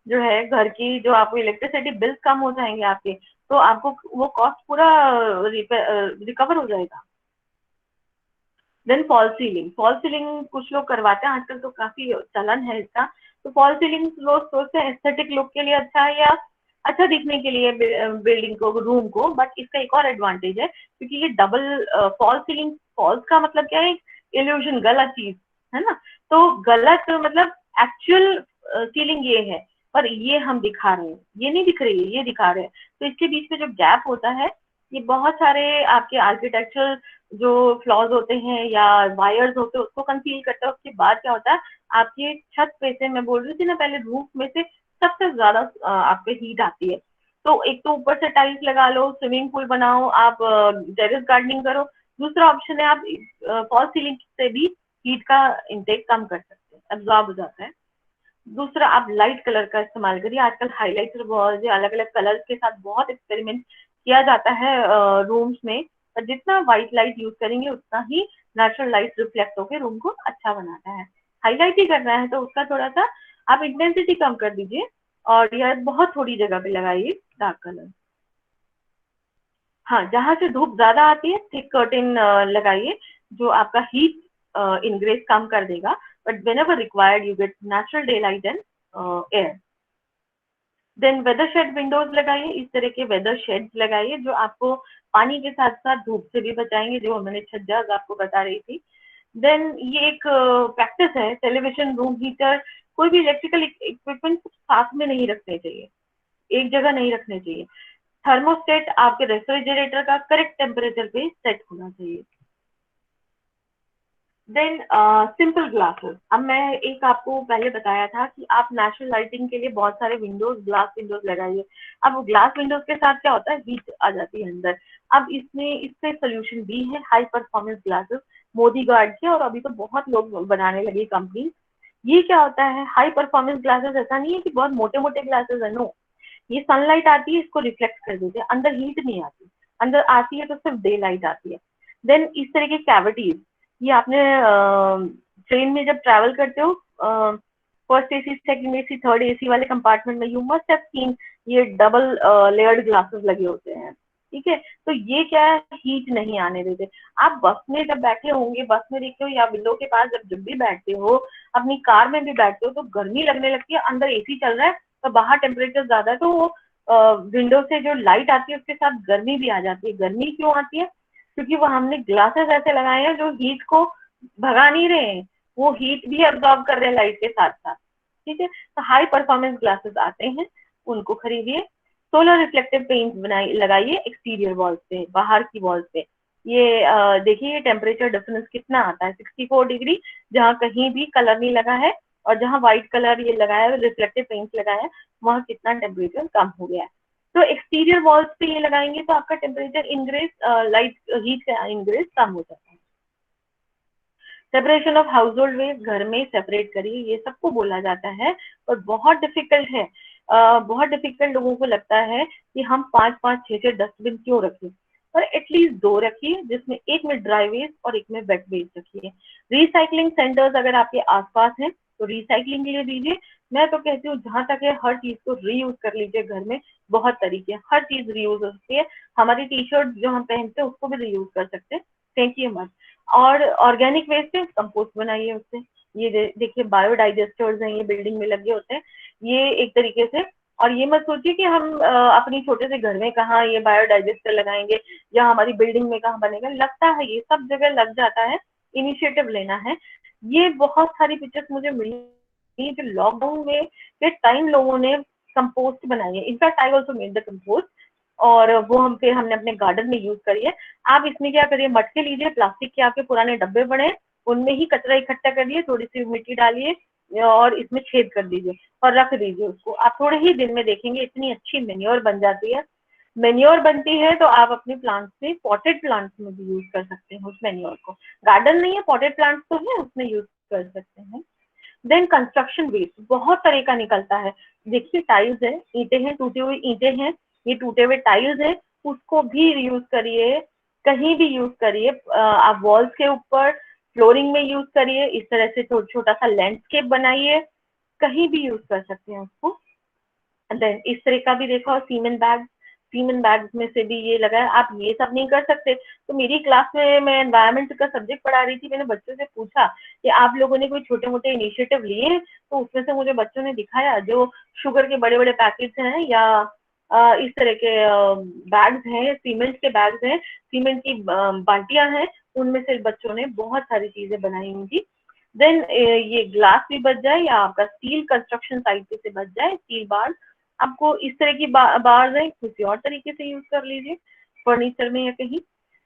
जो है घर की, जो आपको इलेक्ट्रिसिटी बिल कम हो जाएंगे आपके, तो आपको वो कॉस्ट पूरा रिकवर हो जाएगा। देन फॉल सीलिंग कुछ लोग करवाते हैं आजकल, तो काफी चलन है इसका। तो फॉल सीलिंग लोग सोचते हैं एस्थेटिक लुक के लिए अच्छा है या अच्छा दिखने के लिए बिल्डिंग को, रूम को, बट इसका एक और एडवांटेज है क्योंकि ये डबल फॉल सीलिंग, फॉल्स का मतलब क्या है, इल्यूजन, गलत चीज है ना, तो गलत मतलब एक्चुअल सीलिंग ये है, पर ये हम दिखा रहे हैं, ये नहीं दिख रही है, ये दिखा रहे हैं। तो इसके बीच में जो गैप होता है, ये बहुत सारे आपके आर्किटेक्चरल जो फ्लॉज होते हैं या वायर्स होते हैं उसको कंसील करता है। उसके बाद क्या होता है, आपकी छत पे से, मैं बोल रही थी ना पहले, रूफ में से सबसे ज्यादा आपके हीट आती है। तो एक तो ऊपर से टाइल्स लगा लो, स्विमिंग पूल बनाओ, आप टेरेस गार्डनिंग करो। दूसरा ऑप्शन है आप फॉल सीलिंग से भी हीट का इंटेक कम कर सकते हैं, एब्जॉर्ब हो जाता है। दूसरा, आप लाइट कलर का इस्तेमाल करिए, आजकल हाईलाइटर बहुत अलग अलग कलर्स के साथ बहुत एक्सपेरिमेंट किया जाता है रूम्स में, पर जितना व्हाइट लाइट यूज करेंगे उतना ही नेचुरल लाइट रिफ्लेक्ट होकर रूम को अच्छा बनाता है। हाईलाइट ही करना है तो उसका थोड़ा सा आप इंटेंसिटी कम कर दीजिए और यह बहुत थोड़ी जगह पे लगाइए डार्क कलर। हाँ, जहां से धूप ज्यादा आती है थिक कर्टेन लगाइए जो आपका हीट इनग्रेस कम कर देगा, but whenever required you get natural daylight and air. Then weather shade windows लगाइए, इस तरह के वेदर शेड्स लगाइए जो आपको पानी के साथ साथ धूप से भी बचाएंगे, जो मैंने छज्जा आपको बता रही थी। देन ये एक प्रैक्टिस है, टेलीविजन, रूम हीटर, कोई भी इलेक्ट्रिकल इक्विपमेंट साथ में नहीं रखने चाहिए, एक जगह नहीं रखने चाहिए। थर्मोस्टेट आपके रेफ्रिजरेटर का करेक्ट टेम्परेचर पे सेट होना चाहिए। देन सिंपल ग्लासेस, अब मैं एक आपको पहले बताया था कि आप नेचुरल लाइटिंग के लिए बहुत सारे विंडोज, ग्लास विंडोज लगाइए। अब ग्लास विंडोज के साथ क्या होता है, हीट आ जाती है अंदर। अब इससे सोल्यूशन भी है, high performance glasses, Modi guard के, और अभी तो बहुत लोग बनाने लगे कंपनी। ये क्या होता है, हाई परफॉर्मेंस ग्लासेस ऐसा नहीं है कि बहुत मोटे मोटे ग्लासेस है, नो, ये सनलाइट आती है इसको रिफ्लेक्ट कर देते हैं, अंदर हीट नहीं आती, अंदर आती है तो सिर्फ डे लाइट आती है। देन इस तरह के कैविटीज, ये आपने ट्रेन में जब ट्रैवल करते हो first AC, second AC, third AC वाले कंपार्टमेंट में, यू मस्ट हैव सीन ये डबल लेयर्ड ग्लासेस लगे होते हैं, ठीक है। तो ये क्या है, हीट नहीं आने देते। आप बस में जब बैठे होंगे, बस में देखते हो या विंडो के पास जब भी बैठते हो, अपनी कार में भी बैठते हो, तो गर्मी लगने लगती है, अंदर एसी चल रहा है तो बाहर टेम्परेचर ज्यादा है, तो वो विंडो से जो लाइट आती है उसके साथ गर्मी भी आ जाती है। गर्मी क्यों आती है, क्योंकि वो हमने ग्लासेस ऐसे लगाए हैं जो हीट को भगा नहीं रहे हैं, वो हीट भी एब्जॉर्ब कर रहे हैं लाइट के साथ साथ, ठीक है। तो हाई परफॉर्मेंस ग्लासेस आते हैं, उनको खरीदिए। सोलर रिफ्लेक्टिव पेंट लगाइए एक्सटीरियर वॉल्स पे, बाहर की वॉल्स पे। ये देखिए टेम्परेचर डिफरेंस कितना आता है, 64 डिग्री, जहाँ कहीं भी कलर नहीं लगा है और जहाँ व्हाइट कलर ये लगाया है, रिफ्लेक्टिव पेंट लगाया है, वहाँ कितना टेम्परेचर कम हो गया है। तो एक्सटीरियर वॉल्स पे ये लगाएंगे तो आपका टेम्परेचर इंक्रीज, लाइट हीट का इंक्रीज कम हो जाता है। Separation of household waste, घर में सेपरेट करिए, ये सबको बोला जाता है और बहुत डिफिकल्ट है। बहुत डिफिकल्ट लोगों को लगता है कि हम 5-5, 6-6 डस्टबिन क्यों रखें। और एटलीस्ट 2 रखिए, जिसमें एक में ड्राई वेस्ट और एक में वेट वेस्ट रखिए। रिसाइकलिंग सेंटर्स अगर आपके आसपास हैं तो रिसाइकलिंग के लिए दीजिए। मैं तो कहती हूँ जहां तक है हर चीज को रीयूज कर लीजिए। घर में बहुत तरीके हैं, हर चीज रीयूज हो सकती है। हमारी टी शर्ट जो हम पहनते हैं उसको भी रीयूज कर सकते हैं, फेंकिए मत। और ऑर्गेनिक वेस्ट है, कंपोस्ट बनाइए उससे। ये देखिए बायोडाइजेस्टर्स हैं, ये बिल्डिंग में लगे होते हैं, ये एक तरीके से। और ये मत सोचिए कि हम अपनी छोटे से घर में कहाँ ये बायोडाइजेस्टर लगाएंगे या हमारी बिल्डिंग में कहाँ बनेगा। लगता है ये सब जगह लग जाता है, इनिशिएटिव लेना है। ये बहुत सारी पिक्चर्स मुझे मिली जो लॉकडाउन में के टाइम लोगों ने कंपोस्ट बनाई है। In fact I also made the compost, और वो हमने अपने गार्डन में यूज करी है। आप इसमें क्या करिए, मटके लीजिए, प्लास्टिक के आपके पुराने डब्बे पड़े, उनमें ही कचरा इकट्ठा करिए, थोड़ी सी मिट्टी डालिए और इसमें छेद कर दीजिए और रख दीजिए उसको। आप थोड़े ही दिन में देखेंगे इतनी अच्छी मेन्योर बन जाती है। मेन्योर बनती है तो आप अपने प्लांट्स में, पॉटेड प्लांट्स में भी यूज कर सकते हैं उस मेन्योर को। गार्डन नहीं है, पॉटेड प्लांट्स तो है, उसमें यूज कर सकते हैं। देन कंस्ट्रक्शन वेस्ट बहुत तरह का निकलता है। देखिए टाइल्स है, ईंटें हैं, टूटी हुई ईंटें हैं, ये टूटे हुए टाइल्स हैं, उसको भी यूज करिए, कहीं भी यूज करिए। आप वॉल्स के ऊपर, फ्लोरिंग में यूज करिए, इस तरह से छोटा सा लैंडस्केप बनाइए, कहीं भी यूज कर सकते हैं उसको। देन इस तरह का भी देखा, सीमेंट बैग्स में से भी ये लगा है। आप ये सब नहीं कर सकते तो मेरी क्लास में मैं एनवायरमेंट का सब्जेक्ट पढ़ा रही थी, मैंने बच्चों से पूछा कि आप लोगों ने कोई छोटे मोटे इनिशिएटिव लिए, तो उसमें से मुझे बच्चों ने दिखाया जो शुगर के बड़े बड़े पैकेट्स हैं या इस तरह के बैग्स हैं, सीमेंट के बैग्स हैं, सीमेंट की बाल्टियां हैं, उनमें से बच्चों ने बहुत सारी चीजें बनाई हुई थी। देन ये ग्लास भी बच जाए या आपका स्टील कंस्ट्रक्शन साइट पे से बच जाए, स्टील बार, आपको इस तरह की बार्स है, किसी और तरीके से यूज कर लीजिए फर्नीचर में या कहीं।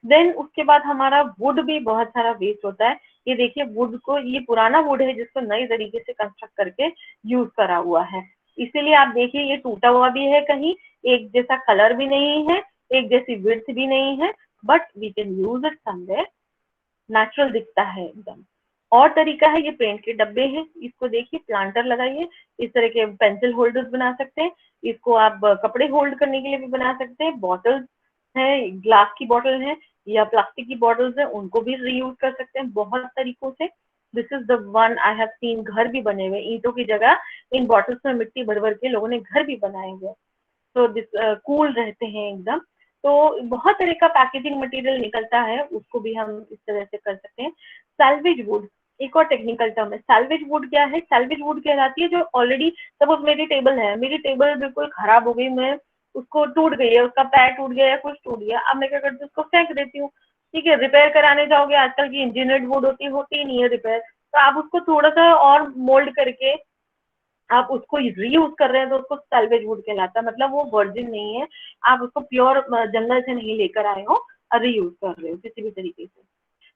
देन उसके बाद हमारा वुड भी बहुत सारा वेस्ट होता है। ये देखिए वुड को, ये पुराना वुड है जिसको नए तरीके से कंस्ट्रक्ट करके यूज करा हुआ है, इसीलिए आप देखिए ये टूटा हुआ भी है, कहीं एक जैसा कलर भी नहीं है, एक जैसी विड्थ भी नहीं है, but we can use it somewhere, natural दिखता है एकदम। और तरीका है, ये पेंट के डब्बे हैं, इसको देखिए प्लांटर लगाइए, इस तरह के पेंसिल होल्डर्स बना सकते हैं, इसको आप कपड़े होल्ड करने के लिए भी बना सकते हैं। बॉटल्स हैं, ग्लास की बॉटल है या प्लास्टिक की बॉटल्स है, उनको भी रीयूज कर सकते हैं बहुत तरीकों से। This is the one I have seen, घर भी बने हुए ईंटों की जगह इन बॉटल्स में मिट्टी भर भर के लोगों ने घर भी बनाए हुए, तो दिस कूल रहते हैं एकदम। तो बहुत तरह का पैकेजिंग मटेरियल निकलता है, उसको भी हम इस तरह से कर सकते हैं। सैल्वेज वुड एक और टेक्निकल टर्म है। सैल्वेज वुड क्या है? सैल्वेज वुड कहलाती है जो ऑलरेडी, सपोज मेरी टेबल है, मेरी टेबल बिल्कुल खराब हो गई, मैं उसको टूट गई है, उसका पैर टूट गया या कुछ टूट गया, अब मैं क्या करती हूँ उसको फेंक देती हूँ। ठीक है, रिपेयर कराने जाओगे, आजकल की इंजीनियर्ड वुड होती ही नहीं है रिपेयर, तो आप उसको थोड़ा सा और मोल्ड करके आप उसको रीयूज कर रहे हैं तो उसको सैल्वेज वुड कहलाता है। मतलब वो वर्जिन नहीं है, आप उसको प्योर जंगल से नहीं लेकर आए हो और रीयूज कर रहे हो किसी भी तरीके से।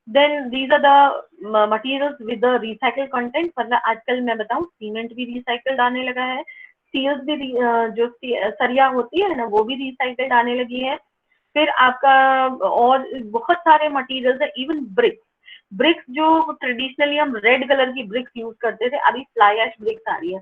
Then these are the materials with the recycle content. मतलब आजकल मैं बताऊं सीमेंट भी रिसाइकल्ड आने लगा है, स्टील्स भी जो सरिया होती है ना वो भी रिसाइकल्ड आने लगी है। फिर आपका और बहुत सारे मटेरियल्स है, इवन ब्रिक्स जो ट्रेडिशनली हम रेड कलर की ब्रिक्स यूज करते थे, अभी फ्लाई ऐश ब्रिक्स आ रही है।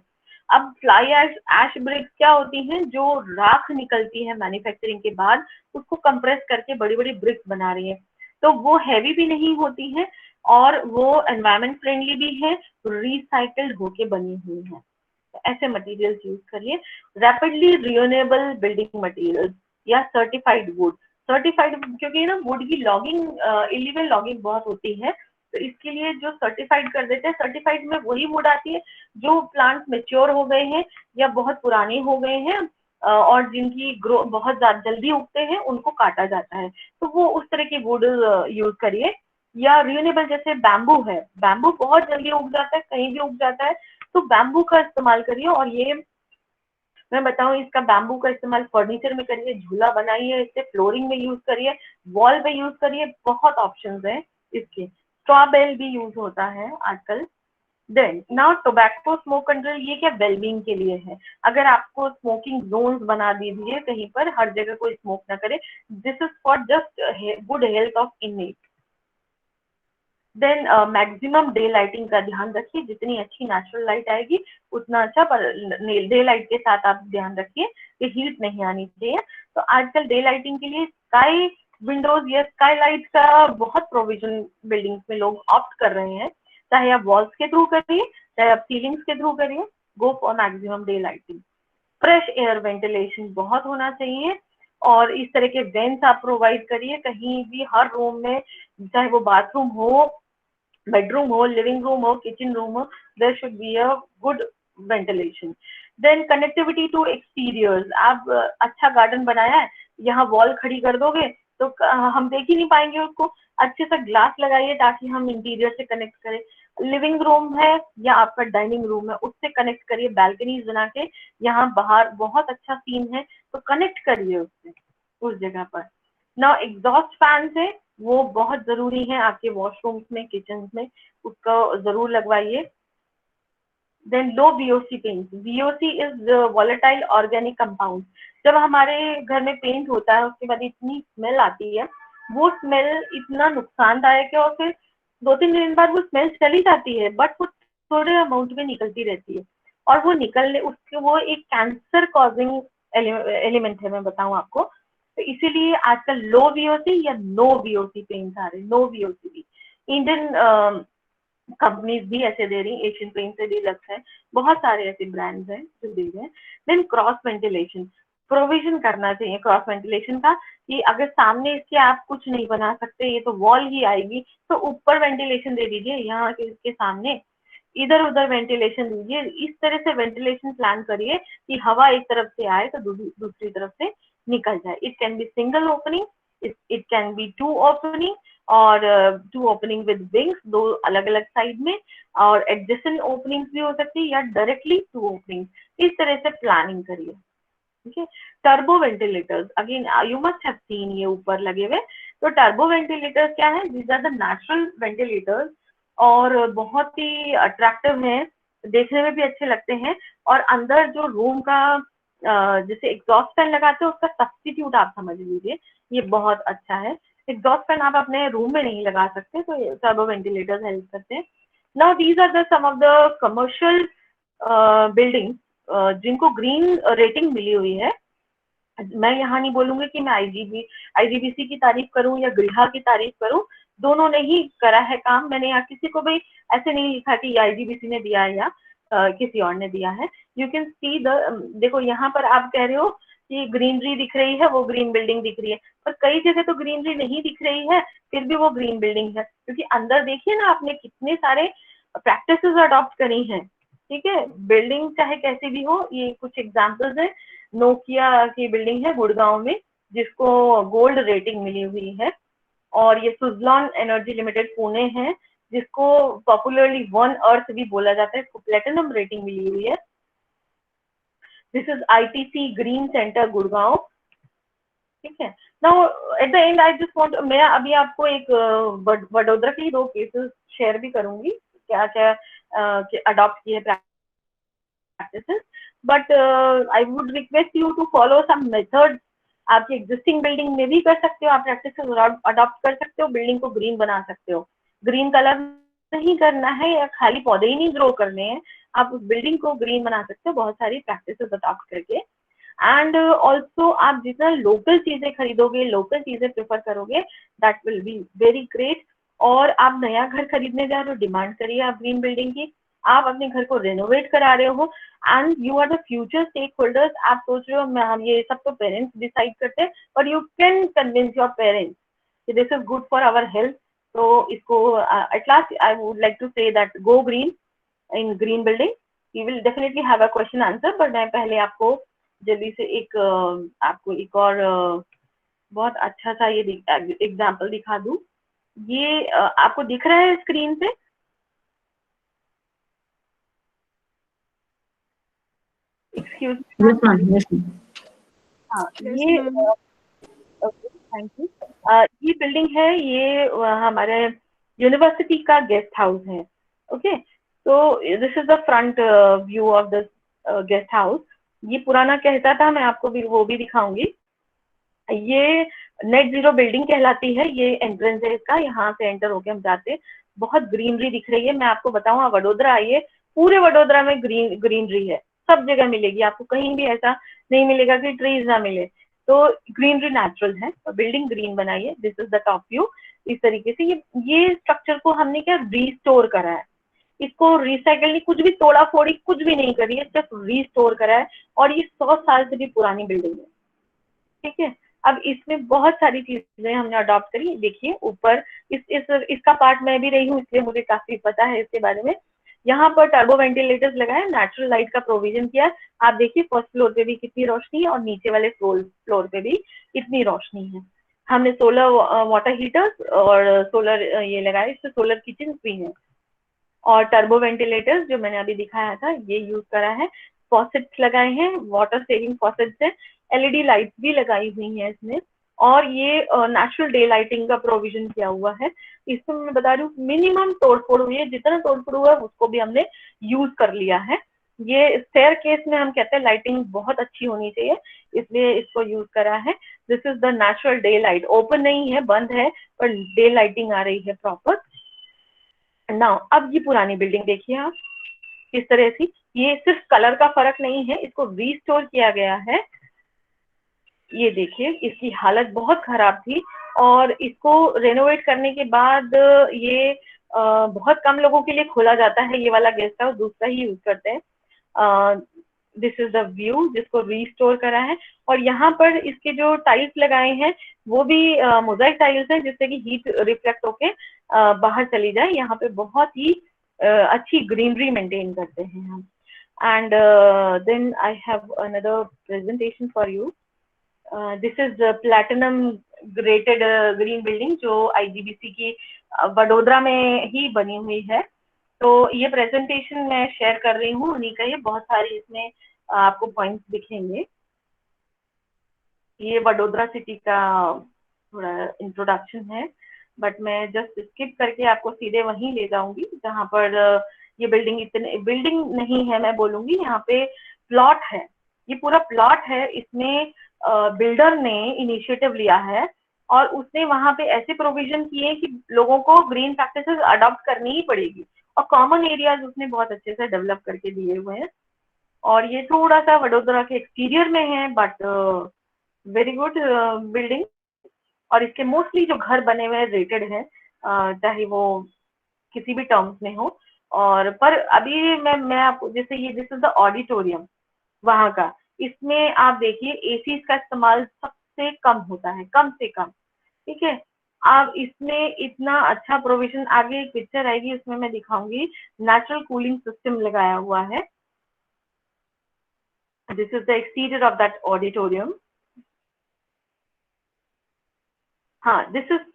अब फ्लाई ऐश ब्रिक्स क्या होती हैं? जो राख निकलती है मैन्युफैक्चरिंग के बाद, उसको कंप्रेस करके बड़ी बड़ी ब्रिक्स बना रही है, तो वो हैवी भी नहीं होती है और वो एनवायरमेंट फ्रेंडली भी है, रिसाइकल्ड होके बनी हुई है। तो ऐसे मटेरियल्स यूज करिए। रैपिडली रिन्यूएबल बिल्डिंग मटेरियल्स या सर्टिफाइड वुड। सर्टिफाइड क्योंकि ना वुड की लॉगिंग, इलीगल लॉगिंग बहुत होती है, तो इसके लिए जो सर्टिफाइड कर देते हैं, सर्टिफाइड में वही वुड आती है जो प्लांट मेच्योर हो गए हैं या बहुत पुराने हो गए हैं और जिनकी ग्रो बहुत जल्दी उगते हैं, उनको काटा जाता है, तो वो उस तरह की वुड यूज करिए। या रिन्यूएबल जैसे बैम्बू है, बैम्बू बहुत जल्दी उग जाता है, कहीं भी उग जाता है, तो बैम्बू का इस्तेमाल करिए। और ये मैं बताऊं, इसका बैम्बू का इस्तेमाल फर्नीचर में करिए, झूला बनाइए, इसे फ्लोरिंग में यूज करिए, वॉल पे यूज करिए, बहुत ऑप्शंस हैं इसके। स्ट्रॉ बेल भी यूज होता है आजकल। Then now tobacco smoke control, ये क्या वेलबींग के लिए है। अगर आपको स्मोकिंग जोन्स बना दीजिए कहीं पर, हर जगह कोई स्मोक ना करे, this is for just good health of inmate. Then maximum day lighting का ध्यान रखिए, जितनी अच्छी नेचुरल लाइट आएगी उतना अच्छा, पर डे लाइट के साथ आप ध्यान रखिए कि हीट नहीं आनी चाहिए। तो आजकल डे लाइटिंग के लिए स्काई विंडोज या स्काईलाइट का बहुत प्रोविजन बिल्डिंग्स में लोग ऑप्ट कर रहे हैं, चाहे आप वॉल्स के थ्रू करिए, चाहे आप सीलिंग्स के थ्रू करिए, go for maximum day lighting. Fresh air ventilation बहुत होना चाहिए, और इस तरह के वेंट्स आप प्रोवाइड करिए कहीं भी, हर रूम में, चाहे वो बाथरूम हो, बेडरूम हो, लिविंग रूम हो, किचन रूम हो, there should be a good ventilation. Then connectivity to exteriors, आप अच्छा गार्डन बनाया है, यहाँ वॉल खड़ी कर दोगे तो हम देख ही नहीं पाएंगे उसको, अच्छे से ग्लास लगाइए ताकि हम इंटीरियर से कनेक्ट करें। लिविंग रूम है या आपका डाइनिंग रूम है, उससे कनेक्ट करिए, बालकनीज बना के, यहाँ बाहर बहुत अच्छा सीन है तो कनेक्ट करिए उससे, उस जगह पर। ना एग्जॉस्ट फैंस है, वो बहुत जरूरी है आपके वॉशरूम्स में, किचन में, उसका जरूर लगवाइए। Then low VOC paint, VOC is volatile organic compound. जब हमारे घर में पेंट होता है उसके बाद इतनी स्मेल आती है, वो स्मेल इतना नुकसानदायक है, और फिर 2-3 दिन बाद वो स्मेल चली जाती है, बट वो थोड़े अमाउंट में निकलती रहती है, और वो निकलने उसके वो एक कैंसर कॉजिंग एलिमेंट है, मैं बताऊं आपको। तो इसीलिए आजकल लो VOC या नो VOC पेंट आ रहे, नो VOC भी। इंडियन कंपनीज भी ऐसे दे रही, एशियन पेंट से भी लगता है, बहुत सारे ऐसे ब्रांड्स हैं जो दे रहे हैं। देन क्रॉस वेंटिलेशन प्रोविजन करना चाहिए क्रॉस वेंटिलेशन का, कि अगर सामने इसके आप कुछ नहीं बना सकते, ये तो वॉल ही आएगी, तो ऊपर वेंटिलेशन दे दीजिए, यहाँ के इसके सामने इधर उधर वेंटिलेशन दीजिए। इस तरह से वेंटिलेशन प्लान करिए कि हवा एक तरफ से आए तो दूसरी तरफ से निकल जाए। It can be single opening, it can be 2 opening, और 2 ओपनिंग विद विंग्स, 2 अलग अलग साइड में, और एडजेसेंट ओपनिंग्स भी हो सकती है, या डायरेक्टली 2 ओपनिंग। इस तरह से प्लानिंग करिए। ठीक है। Turbo ventilators, again you must have seen, ये ऊपर लगे हुए। तो टर्बो वेंटिलेटर्स क्या है? These are the natural ventilators, और बहुत ही अट्रैक्टिव हैं, देखने में भी अच्छे लगते हैं, और अंदर जो रूम का जैसे एग्जॉस्ट फैन लगाते हैं उसका सब्स्टिट्यूट आप समझ लीजिए, ये बहुत अच्छा है। एग्जॉस्ट फैन आप अपने रूम में नहीं लगा सकते, तो टर्बो वेंटिलेटर्स हेल्प करते हैं। Now these are the some of the commercial building जिनको ग्रीन रेटिंग मिली हुई है। मैं यहाँ नहीं बोलूंगी कि मैं IGBC की तारीफ करूं या गृहा की तारीफ करूं, दोनों ने ही करा है काम। मैंने यहाँ किसी को भी ऐसे नहीं लिखा कि IGBC ने दिया है या किसी और ने दिया है। यू कैन सी द, देखो यहाँ पर आप कह रहे हो कि ग्रीनरी दिख रही है, वो ग्रीन बिल्डिंग दिख रही है, पर कई जगह तो ग्रीनरी नहीं दिख रही है, फिर भी वो ग्रीन बिल्डिंग है, क्योंकि अंदर देखिए ना आपने कितने सारे प्रैक्टिसेस अडॉप्ट करी हैं। ठीक है, बिल्डिंग चाहे कैसी भी हो, ये कुछ एग्जाम्पल्स है। नोकिया की बिल्डिंग है गुड़गांव में, जिसको गोल्ड रेटिंग मिली हुई है, और ये सुजलॉन एनर्जी लिमिटेड पुणे है, जिसको पॉपुलरली वन अर्थ भी बोला जाता है, इसको प्लेटिनम रेटिंग मिली हुई है। This is ITC green centre Gurgaon. ठीक है। Now at the and I just want, मैं अभी आपको एक वडोदरा के 2 केसेस शेयर भी करूंगी, क्या क्या अडॉप्ट किए practices, but I would request you to follow some methods। आपकी एग्जिस्टिंग बिल्डिंग में भी कर सकते हो आप, प्रैक्टिसेस अडॉप्ट कर सकते हो, बिल्डिंग को ग्रीन बना सकते हो। ग्रीन कलर नहीं करना है या खाली पौधे ही नहीं ग्रो करने हैं, आप उस बिल्डिंग को ग्रीन बना सकते हो बहुत सारी प्रैक्टिसेस अडॉप्ट करके। एंड ऑल्सो आप जितना लोकल चीजें खरीदोगे, लोकल चीजें प्रेफर करोगे, that will be very great. और आप नया घर खरीदने जा रहे हो, डिमांड करिए आप ग्रीन बिल्डिंग की। आप अपने घर को रेनोवेट करा रहे हो, and you are the future stakeholders. आप सोच रहे हो मैं, हम ये सब तो पेरेंट्स डिसाइड करते हैं, पर you can convince your parents कि this is good for our health. तो इसको at last I would like to say that go green in green building. You will definitely have a question answer, but मैं पहले आपको जल्दी से आपको एक और बहुत अच्छा सा ये एग्जाम्पल दिखा दूं। ये आपको दिख रहा है स्क्रीन पे? Excuse me. हाँ, ये थैंक यू। ये बिल्डिंग है, ये हमारे यूनिवर्सिटी का गेस्ट हाउस है। ओके, तो this is the front view of the guest house. ये पुराना कहता था, मैं आपको भी वो भी दिखाऊंगी। ये नेट जीरो बिल्डिंग कहलाती है, ये एंट्रेंस है इसका, यहाँ से एंटर होके हम जाते हैं। बहुत ग्रीनरी दिख रही है, मैं आपको बताऊँ, वडोदरा आइए, पूरे वडोदरा में ग्रीनरी है, सब जगह मिलेगी आपको, कहीं भी ऐसा नहीं मिलेगा कि ट्रीज ना मिले। तो ग्रीनरी नेचुरल है और बिल्डिंग ग्रीन बनाई है। This is the top view. इस तरीके से ये स्ट्रक्चर को हमने क्या रीस्टोर करा है, इसको रिसाइकल नहीं, कुछ भी तोड़ा फोड़ी कुछ भी नहीं करी है, सिर्फ रीस्टोर करा है। और ये 100 साल से भी पुरानी बिल्डिंग है, ठीक है। अब इसमें बहुत सारी चीजें हमने अडॉप्ट करी। देखिए ऊपर इसका पार्ट मैं भी रही हूँ, इसलिए मुझे काफी पता है इसके बारे में। यहाँ पर टर्बो वेंटिलेटर्स लगाए, नेचुरल लाइट का प्रोविजन किया। आप देखिए फर्स्ट फ्लोर पे भी कितनी रोशनी है और नीचे वाले फ्लोर पे भी इतनी रोशनी है। हमने सोलर वाटर हीटर्स और सोलर ये लगाए, इससे सोलर किचन भी है। और टर्बो वेंटिलेटर्स जो मैंने अभी दिखाया था ये यूज करा है। फॉसेट्स लगाए हैं, वाटर सेविंग फॉसेट्स है। एलईडी लाइट्स भी लगाई हुई है इसमें। और ये नेचुरल डे लाइटिंग का प्रोविजन किया हुआ है। इसमें मैं बता रही हूँ मिनिमम तोड़फोड़ हुई है, जितना तोड़फोड़ हुआ है उसको भी हमने यूज कर लिया है। ये स्टेयर केस में हम कहते हैं लाइटिंग बहुत अच्छी होनी चाहिए, इसलिए इसको यूज करा है। This is the natural day light, open नहीं है, बंद है, पर डे लाइटिंग आ रही है प्रॉपर। नाउ अब ये पुरानी बिल्डिंग देखिए आप किस तरह से, ये सिर्फ कलर का फर्क नहीं है, इसको रीस्टोर किया गया है। ये देखिए इसकी हालत बहुत खराब थी और इसको रेनोवेट करने के बाद ये बहुत कम लोगों के लिए खोला जाता है। ये वाला गेस्ट हाउस दूसरा ही यूज करते हैं। दिस इज द व्यू जिसको रीस्टोर करा है। और यहाँ पर इसके जो टाइल्स लगाए हैं वो भी मोजाइक टाइल्स हैं, जिससे कि हीट रिफ्लेक्ट होके बाहर चली जाए। यहाँ पे बहुत ही अच्छी ग्रीनरी मेंटेन करते हैं हम। And then I have another presentation for you. This is platinum graded green building जो आईजीबीसी की वडोदरा में ही बनी हुई है। तो ये प्रेजेंटेशन मैं शेयर कर रही हूँ उन्हीं का, ये बहुत सारी इसमें आपको पॉइंट्स दिखेंगे। ये वडोदरा सिटी का थोड़ा इंट्रोडक्शन है, बट मैं जस्ट स्किप करके आपको सीधे वहीं ले जाऊंगी जहाँ पर ये बिल्डिंग नहीं है, मैं बोलूंगी यहाँ पे प्लॉट है। ये पूरा प्लॉट है, इसमें बिल्डर ने इनिशिएटिव लिया है और उसने वहां पे ऐसे प्रोविजन किए कि लोगों को ग्रीन प्रैक्टिसेस अडॉप्ट करनी ही पड़ेगी। और कॉमन एरियाज उसने बहुत अच्छे से डेवलप करके दिए हुए हैं। और ये थोड़ा सा वडोदरा के एक्सटीरियर में है, बट वेरी गुड बिल्डिंग। और इसके मोस्टली जो घर बने हुए हैं रेटेड है, चाहे वो किसी भी टर्म्स में हो। और पर अभी मैं आपको जैसे ये दिस इज द ऑडिटोरियम वहां का, इसमें आप देखिए एसी का इस्तेमाल सबसे कम होता है, कम से कम, ठीक है। अब इसमें इतना अच्छा प्रोविजन, आगे एक पिक्चर आएगी उसमें मैं दिखाऊंगी, नेचुरल कूलिंग सिस्टम लगाया हुआ है। This is the exterior of that auditorium. हाँ, दिस इज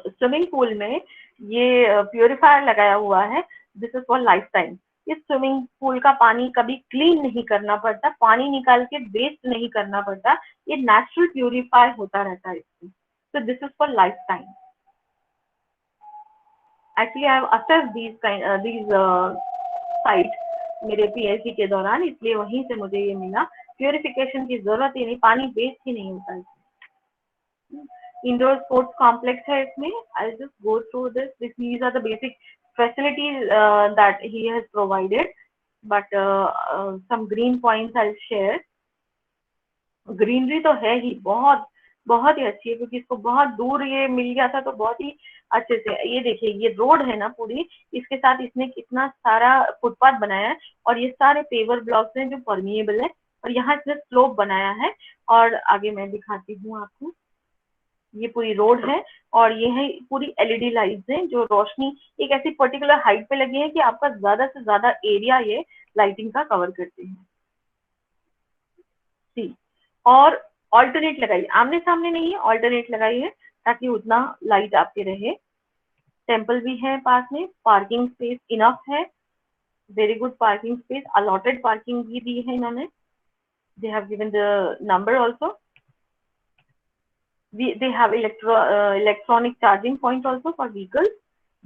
स्विमिंग पूल में ये प्योरीफायर लगाया हुआ है। This is for life time. इस स्विमिंग पूल का पानी कभी क्लीन नहीं करना पड़ता, पानी निकाल के वेस्ट नहीं करना पड़ता, ये नेचुरल प्योरीफाई होता रहता है इसमें। So this is for lifetime. Actually, I have assessed these sites मेरे पीएचडी के दौरान, इसलिए वहीं से मुझे ये मिला। प्योरिफिकेशन की जरूरत ही नहीं, पानी वेस्ट ही नहीं होता इसमें। इंडोर स्पोर्ट्स कॉम्प्लेक्स है इसमें। I just go through this. These are the basic facilities that he has provided, but some green points I'll share. Greenery तो है ही, बहुत बहुत ही अच्छी है, क्योंकि इसको बहुत दूर ये मिल गया था तो बहुत ही अच्छे से। ये देखिए ये रोड है ना पूरी, इसके साथ इसने कितना सारा फुटपाथ बनाया है और ये सारे पेवर ब्लॉक्स हैं जो परमिएबल है और यहाँ इसने स्लोप बनाया है। और आगे मैं दिखाती हूँ आपको, ये पूरी रोड है और ये है पूरी एलईडी लाइट्स हैं जो रोशनी एक ऐसी पर्टिकुलर हाइट पे लगी है कि आपका ज्यादा से ज्यादा एरिया ये लाइटिंग का कवर करते हैं। सी और ऑल्टरनेट लगाई, आमने सामने नहीं है, ऑल्टरनेट लगाई है ताकि उतना लाइट आपके रहे। टेम्पल भी है पास में, पार्किंग स्पेस इनफ है, very good parking space, allotted parking भी दी है इन्होंने। They have given the number also. They have electronic charging point also for vehicles,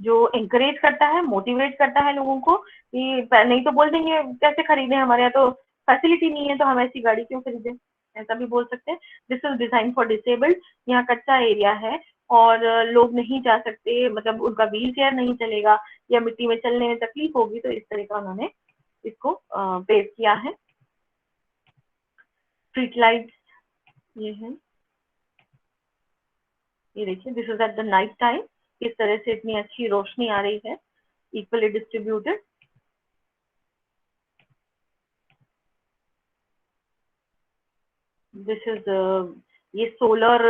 जो एंकरेज करता है, मोटिवेट करता है लोगों को कि नहीं तो बोल देंगे कैसे खरीदें, हमारे यहाँ तो फैसिलिटी नहीं है तो हम ऐसी गाड़ी क्यों खरीदें, ऐसा भी बोल सकते हैं। This is design for disabled. यहाँ कच्चा एरिया है और लोग नहीं जा सकते, मतलब उनका व्हील चेयर नहीं चलेगा या मिट्टी में चलने में तकलीफ होगी, तो इस तरह का उन्होंने इसको पेश किया है। स्ट्रीट लाइट ये है, ये देखिए, this is at the night time, किस तरह से इतनी अच्छी रोशनी आ रही है, इक्वली डिस्ट्रीब्यूटेड। दिस इज, ये सोलर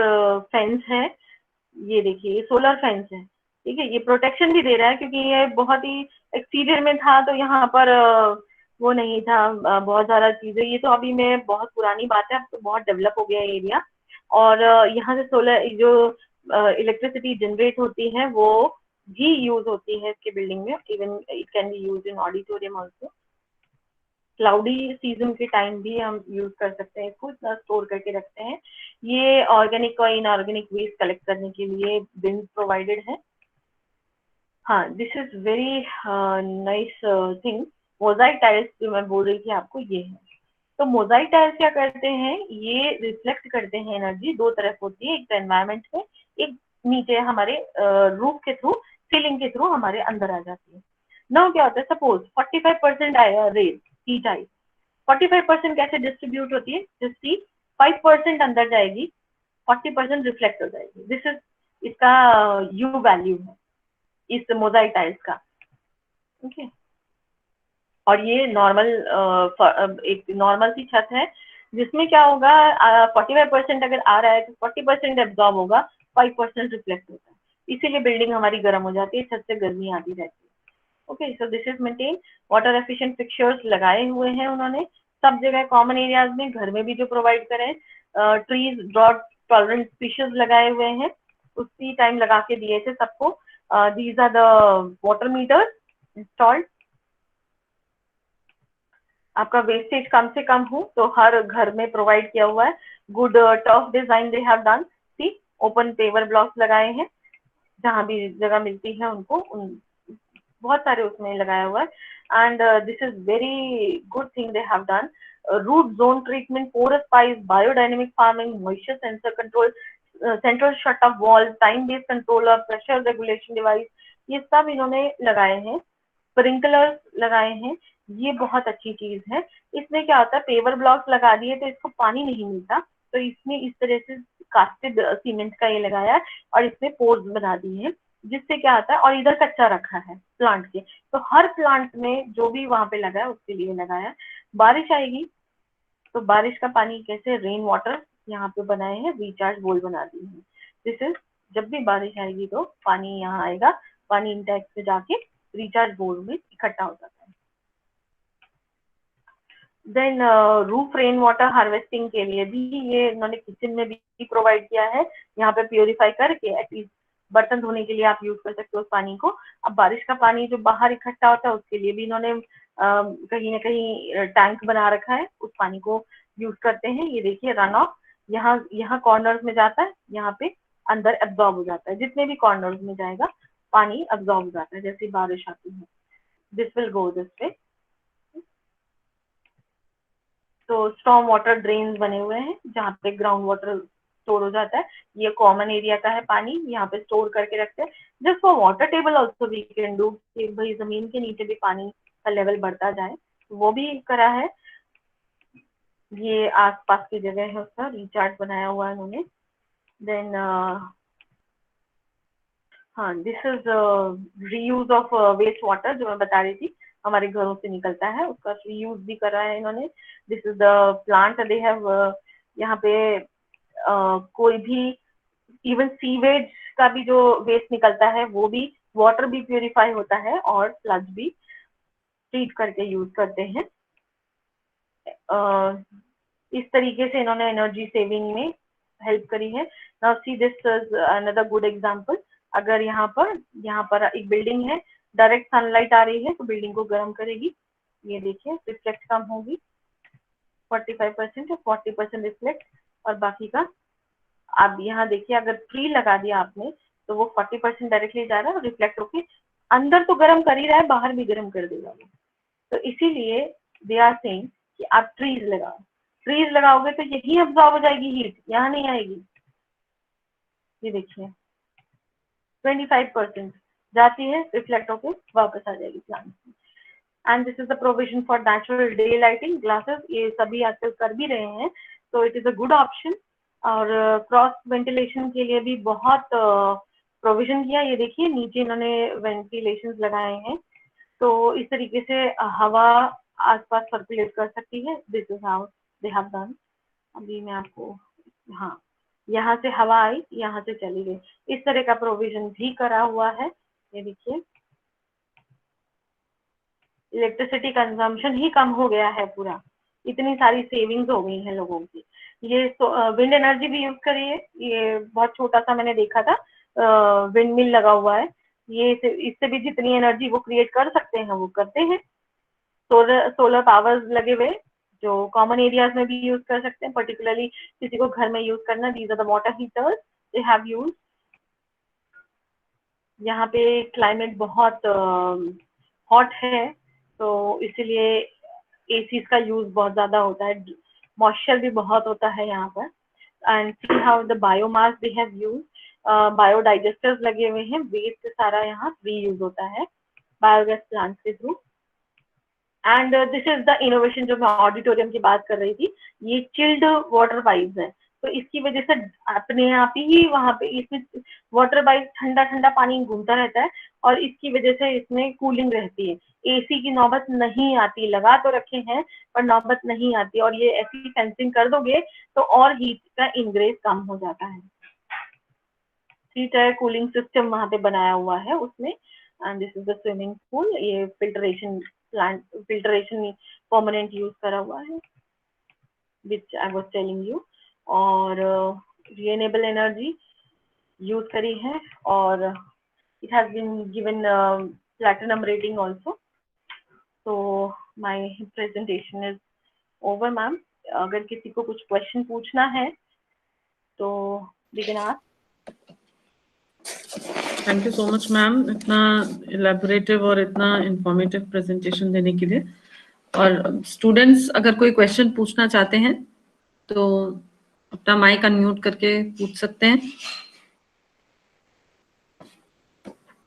फेंस है, ये देखिए ये सोलर फेंस है, ठीक है, ये प्रोटेक्शन भी दे रहा है क्योंकि ये बहुत ही एक्सटीरियर में था, तो यहाँ पर वो नहीं था, बहुत सारा चीजें, ये तो अभी में बहुत पुरानी बात है, अब तो बहुत डेवलप हो गया एरिया। और यहाँ से सोलर जो इलेक्ट्रिसिटी जनरेट होती है वो भी यूज होती है इसके बिल्डिंग में, even it can be use in auditorium also. Cloudy season के टाइम भी हम यूज कर सकते हैं इसको, इतना स्टोर करके रखते हैं। ये ऑर्गेनिक और इनऑर्गेनिक वेस्ट कलेक्ट करने के लिए बिन प्रोवाइडेड है। हाँ, this is very nice thing, Mosaic tiles जो मैं बोल रही थी आपको, ये है। तो मोजाइक टाइल्स क्या करते हैं, ये रिफ्लेक्ट करते हैं एनर्जी, दो तरफ होती है, एक तो एनवायरमेंट में, एक नीचे हमारे रूफ के थ्रू, सीलिंग के थ्रू हमारे अंदर आ जाती है। नाउ क्या होता है, सपोज 45% आया रेज हीट आई, 45% कैसे डिस्ट्रीब्यूट होती है, जिसकी 5% अंदर जाएगी, 40% रिफ्लेक्ट हो जाएगी। दिस इज इसका यू वैल्यू है इस मोजाइक टाइल्स का, ओके। और ये नॉर्मल एक नॉर्मल सी छत है, जिसमें क्या होगा, 45% अगर आ रहा है तो 40% एब्जॉर्ब होगा, 5% रिफ्लेक्ट होता है, इसीलिए बिल्डिंग हमारी गर्म हो जाती है, छत से गर्मी आती रहती है। Okay, so this is maintain. Water efficient fixtures लगाए हुए हैं उन्होंने सब जगह, कॉमन एरियाज में, घर में भी जो प्रोवाइड करें। ट्रीज ड्रॉट टॉलरेंट स्पीशीज लगाए हुए हैं, उसी टाइम लगा के दिए थे सबको। These are the water meters installed. आपका वेस्टेज कम से कम हो तो हर घर में प्रोवाइड किया हुआ है। Good tough design they have done, see open paver blocks लगाए हैं, जहां भी जगह मिलती है उनको, बहुत सारे उसमें लगाया हुआ है। And this is very good thing they have done. Root zone treatment, porous pipe, biodynamic farming, moisture sensor control, central shut off valve, time based controller, pressure regulation device, ये सब इन्होंने लगाए हैं। स्प्रिंकलर्स लगाए हैं, ये बहुत अच्छी चीज है। इसमें क्या होता है, पेवर ब्लॉक्स लगा दिए तो इसको पानी नहीं मिलता, तो इसमें इस तरह से कास्टेड सीमेंट का ये लगाया है और इसमें पोर्स बना दिए हैं, जिससे क्या आता है, और इधर कच्चा रखा है प्लांट के, तो हर प्लांट में जो भी वहां पे लगा है उसके लिए लगाया है। बारिश आएगी तो बारिश का पानी कैसे, रेन वाटर यहाँ पे बनाए हैं, रिचार्ज बोल बना दिए हैं। दिस इज, जब भी बारिश आएगी तो पानी यहाँ आएगा, पानी इंटैक्ट से जाके रिचार्ज बोर्ड में इकट्ठा हो जाता है। Then roof rain water harvesting के लिए भी ये इन्होंने किचन में भी प्रोवाइड किया है, यहाँ पे प्योरीफाई करके एटलीस्ट बर्तन धोने के लिए आप यूज कर सकते हो उस पानी को। अब बारिश का पानी जो बाहर इकट्ठा होता है उसके लिए भी इन्होंने कहीं ना कहीं टैंक बना रखा है, उस पानी को यूज करते हैं। ये देखिए रन ऑफ यहाँ कॉर्नर्स में जाता है, यहाँ पे अंदर एब्जॉर्ब हो जाता है, जितने भी कॉर्नर्स में जाएगा पानी एब्जॉर्ब हो जाता है जैसे बारिश आती है। This will go this way. तो स्टॉर्म वाटर ड्रेन्स बने हुए हैं जहाँ पे ग्राउंड वाटर स्टोर हो जाता है। ये कॉमन एरिया का है पानी, यहाँ पे स्टोर करके रखते हैं। Just for water table also we can do, कि भाई जमीन के नीचे भी पानी का लेवल बढ़ता जाए, वो भी करा है। ये आसपास की जगह है उसका रिचार्ज बनाया हुआ है उन्होंने। देन हाँ, this is reuse of waste water, जो मैं बता रही थी हमारे घरों से निकलता है, उसका रीयूज भी करा है इन्होंने। This is the plant they have, यहाँ पे कोई भी इवन सीवेज का भी जो वेस्ट निकलता है वो भी, वाटर भी प्यूरिफाई होता है और फ्लड भी ट्रीट करके यूज करते हैं। इस तरीके से इन्होंने एनर्जी सेविंग में हेल्प करी है। Now see this is another good example. अगर यहाँ पर एक बिल्डिंग है, डायरेक्ट सनलाइट आ रही है तो बिल्डिंग को गर्म करेगी। ये देखिए रिफ्लेक्ट कम होगी, 45% और 40% रिफ्लेक्ट, और बाकी का आप यहाँ देखिए, अगर ट्री लगा दिया आपने तो वो 40% डायरेक्टली जा रहा है और रिफ्लेक्ट होके अंदर तो गर्म कर ही रहा है, बाहर भी गर्म कर देगा वो। तो इसीलिए दे आर सेइंग कि आप ट्रीज लगाओ, ट्रीज लगाओगे तो यही अब्जॉर्ब हो जाएगी हीट, यहाँ नहीं आएगी। ये देखिए 25% जाती है, रिफ्लेक्ट होके वापस आ जाएगी प्लांट में। And this is the provision for natural day lighting glasses, ये सभी आजकल कर भी रहे हैं, तो it is a good option. और क्रॉस वेंटिलेशन के लिए भी बहुत प्रोविजन किया। ये देखिए नीचे इन्होंने वेंटिलेशन लगाए हैं, तो इस तरीके से हवा आसपास सर्कुलेट कर सकती है। This is how they have done. अभी मैं आपको, हाँ, यहाँ से हवा आई, यहाँ से चली गई, इस तरह का प्रोविजन भी करा हुआ है। ये देखिए इलेक्ट्रिसिटी कंजम्पशन ही कम हो गया है पूरा, इतनी सारी सेविंग्स हो गई हैं लोगों की। ये विंड एनर्जी भी यूज करिए। ये बहुत छोटा सा मैंने देखा था, विंड मिल लगा हुआ है, ये इससे भी जितनी एनर्जी वो क्रिएट कर सकते हैं वो करते हैं। सोलर पावर्स लगे हुए जो कॉमन एरियाज में भी यूज कर सकते हैं, पर्टिकुलरली किसी को घर में यूज करना, these are the water heaters they have use. यहाँ पे क्लाइमेट बहुत हॉट है, तो इसीलिए एसीज का यूज बहुत ज्यादा होता है, मॉइस्चर भी बहुत होता है यहाँ पर। And see how the biomass they have use, biodigesters लगे हुए हैं, वेस्ट सारा यहाँ रीयूज होता है बायोगैस प्लांट के through. And this is the innovation जो मैं ऑडिटोरियम की बात कर रही थी, ये चिल्ड वाटर पाइप्स है, तो इसकी वजह से अपने आप ही वहां पे इसमें वाटर पाइप ठंडा ठंडा पानी घूमता रहता है, और इसकी वजह से इसमें कूलिंग रहती है। एसी की नौबत नहीं आती, लगा तो रखे हैं पर नौबत नहीं आती, और ये ऐसी फेंसिंग कर दोगे तो और हीट का इनग्रेस कम हो जाता है। 3 टायर कूलिंग सिस्टम वहां पे बनाया हुआ है उसमें। And this is the swimming pool, ये filtration plant, filtration permanent use करा हुआ है, which I was telling you. और रिन्यूएबल एनर्जी यूज करी है, और it has been given platinum rating also. तो my presentation is over ma'am. अगर किसी को कुछ क्वेश्चन पूछना है तो we can ask. Thank you so much ma'am, इतना इलेबोरेटिव और इतना इंफॉर्मेटिव प्रेजेंटेशन देने के लिए। और स्टूडेंट्स अगर कोई क्वेश्चन पूछना चाहते हैं तो अपना माइक अनम्यूट करके पूछ सकते हैं।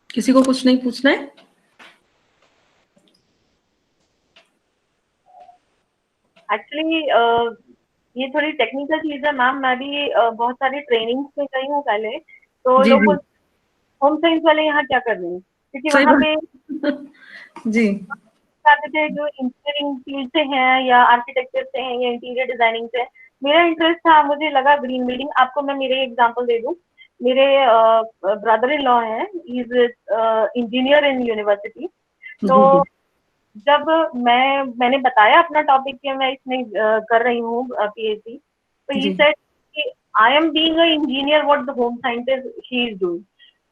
किसी को कुछ नहीं पूछना है? एक्चुअली ये थोड़ी टेक्निकल चीज है मैम, मैं भी बहुत सारी ट्रेनिंग्स में गई हूँ पहले, तो जी लोग जी होम साइंस वाले यहाँ क्या कर रहे हैं, क्योंकि सही वहाँ बात। पे जी जाते थे जो इंजीनियरिंग फील्ड से हैं या आर्किटेक्चर से हैं या इंटीरियर डिजाइनिंग से। मेरा इंटरेस्ट था, मुझे लगा ग्रीन बिल्डिंग। आपको मैं मेरे एग्जांपल दे दूं, मेरे ब्रदर इन लॉ है, he is engineer in university. तो जब मैंने बताया अपना टॉपिक कि मैं इसमें कर रही हूँ पीएचडी, तो ही जी सेड कि I am being a engineer what the home scientist she is doing.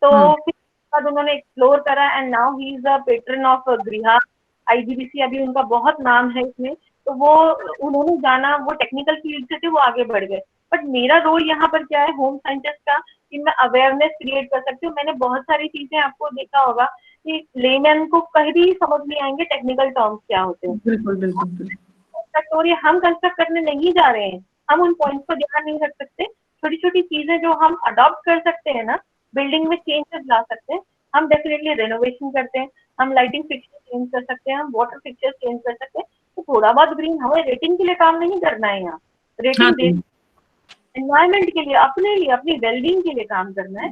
तो फिर बाद उन्होंने एक्सप्लोर करा, and now he is a patron of गृहा आईजीबीसी, अभी उनका बहुत नाम है इसमें। तो वो उन्होंने जाना, वो टेक्निकल फील्ड से थे, वो आगे बढ़ गए। बट मेरा रोल यहाँ पर क्या है होम साइंटिस्ट का, कि मैं अवेयरनेस क्रिएट कर सकती हूँ। मैंने बहुत सारी चीजें, आपको देखा होगा कि लेमैन को कहीं भी समझ नहीं आएंगे टेक्निकल टर्म्स क्या होते हैं। बिल्कुल बिल्कुल बिल्कुल। और ये हम कंस्ट्रक्ट करने नहीं जा रहे हैं, हम उन पॉइंट्स पर ध्यान नहीं रख सकते। छोटी छोटी चीजें जो हम अडॉप्ट कर सकते हैं ना, बिल्डिंग में चेंजेस ला सकते हैं। हम डेफिनेटली रेनोवेशन करते हैं, हम लाइटिंग फिक्सर चेंज कर सकते हैं, हम वाटर फिक्सर चेंज कर सकते हैं। तो थोड़ा बहुत ग्रीन, हमें रेटिंग के लिए काम नहीं करना है यहाँ, हाँ रेटिंग दे जी, एनवायरमेंट के लिए, अपनी वेलबींग के लिए काम करना है।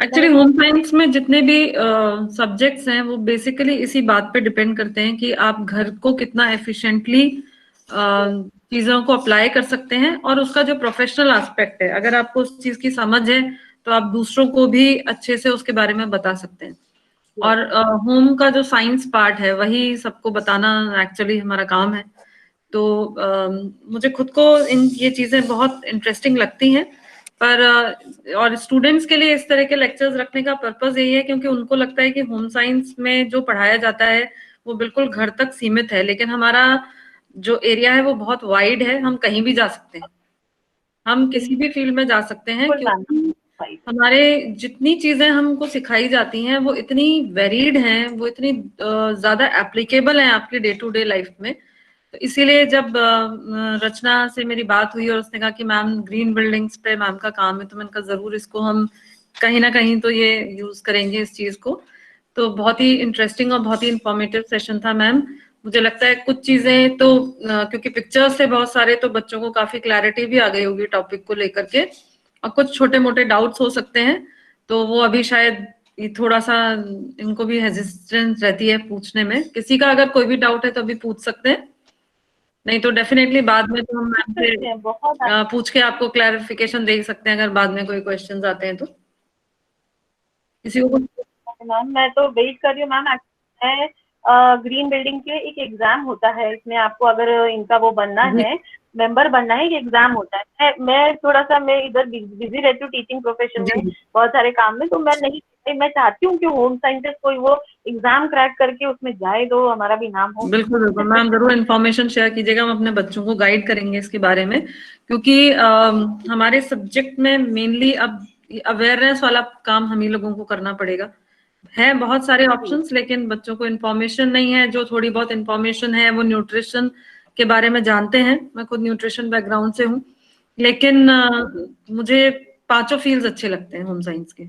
एक्चुअली होम साइंस में जितने भी सब्जेक्ट्स हैं वो बेसिकली इसी बात पे डिपेंड करते हैं कि आप घर को कितना एफिशिएंटली चीजों को अप्लाई कर सकते हैं, और उसका जो प्रोफेशनल एस्पेक्ट है, अगर आपको उस चीज की समझ है तो आप दूसरों को भी अच्छे से उसके बारे में बता सकते हैं। और होम का जो साइंस पार्ट है वही सबको बताना एक्चुअली हमारा काम है। तो मुझे खुद को ये चीजें बहुत इंटरेस्टिंग लगती हैं। पर और स्टूडेंट्स के लिए इस तरह के लेक्चर्स रखने का पर्पस यही है क्योंकि उनको लगता है कि होम साइंस में जो पढ़ाया जाता है वो बिल्कुल घर तक सीमित है, लेकिन हमारा जो एरिया है वो बहुत वाइड है, हम कहीं भी जा सकते हैं, हम किसी भी फील्ड में जा सकते हैं, क्योंकि हमारे जितनी चीजें हमको सिखाई जाती हैं वो इतनी वेरीड हैं, वो इतनी ज्यादा एप्लीकेबल हैं आपकी डे टू डे लाइफ में। तो इसीलिए जब रचना से मेरी बात हुई और उसने कहा कि मैम ग्रीन बिल्डिंग्स पे मैम का काम है, तो मैंने कहा जरूर इसको हम कहीं ना कहीं तो ये यूज करेंगे इस चीज को। तो बहुत ही इंटरेस्टिंग और बहुत ही इंफॉर्मेटिव सेशन था मैम। मुझे लगता है कुछ चीजें तो क्योंकि पिक्चर्स से बहुत सारे तो बच्चों को काफी क्लैरिटी भी आ गई होगी टॉपिक को लेकर के, और कुछ छोटे मोटे डाउट्स हो सकते हैं, तो वो अभी शायद ये थोड़ा सा इनको भी हेजिस्टेंस रहती है पूछने में। किसी का अगर कोई भी डाउट है तो अभी पूछ सकते हैं, नहीं तो डेफिनेटली बाद में तो हम मैम से बहुत पूछ के आपको क्लैरिफिकेशन दे सकते हैं अगर बाद में कोई क्वेश्चंस आते हैं तो। किसी को मैम, मैं तो वेट कर रही हूँ मैम। मैं ग्रीन बिल्डिंग के एक एग्जाम होता है, इसमें आपको अगर इनका वो बनना है, मेंबर बनना है, एक एग्जाम होता है। मैं थोड़ा सा मैं इधर बिजी रहती हूँ टीचिंग प्रोफेशन में, बहुत सारे काम में, तो मैं चाहती हूँ कि होम साइंसेस कोई वो एग्जाम क्रैक करके उसमें जाए तो हमारा भी नाम हो। बिल्कुल बिल्कुल मैम, जरूर इन्फॉर्मेशन शेयर कीजिएगा, हम अपने बच्चों को गाइड करेंगे इसके बारे में, क्योंकि हमारे सब्जेक्ट में मेनली अब अवेयरनेस वाला काम हम ही लोगों को करना पड़ेगा। है बहुत सारे ऑप्शंस, लेकिन बच्चों को इन्फॉर्मेशन नहीं है। जो थोड़ी बहुत इन्फॉर्मेशन है वो न्यूट्रिशन के बारे में जानते हैं, मैं खुद न्यूट्रिशन बैकग्राउंड से हूँ, लेकिन मुझे पांचों फील्ड्स अच्छे लगते हैं होम साइंस के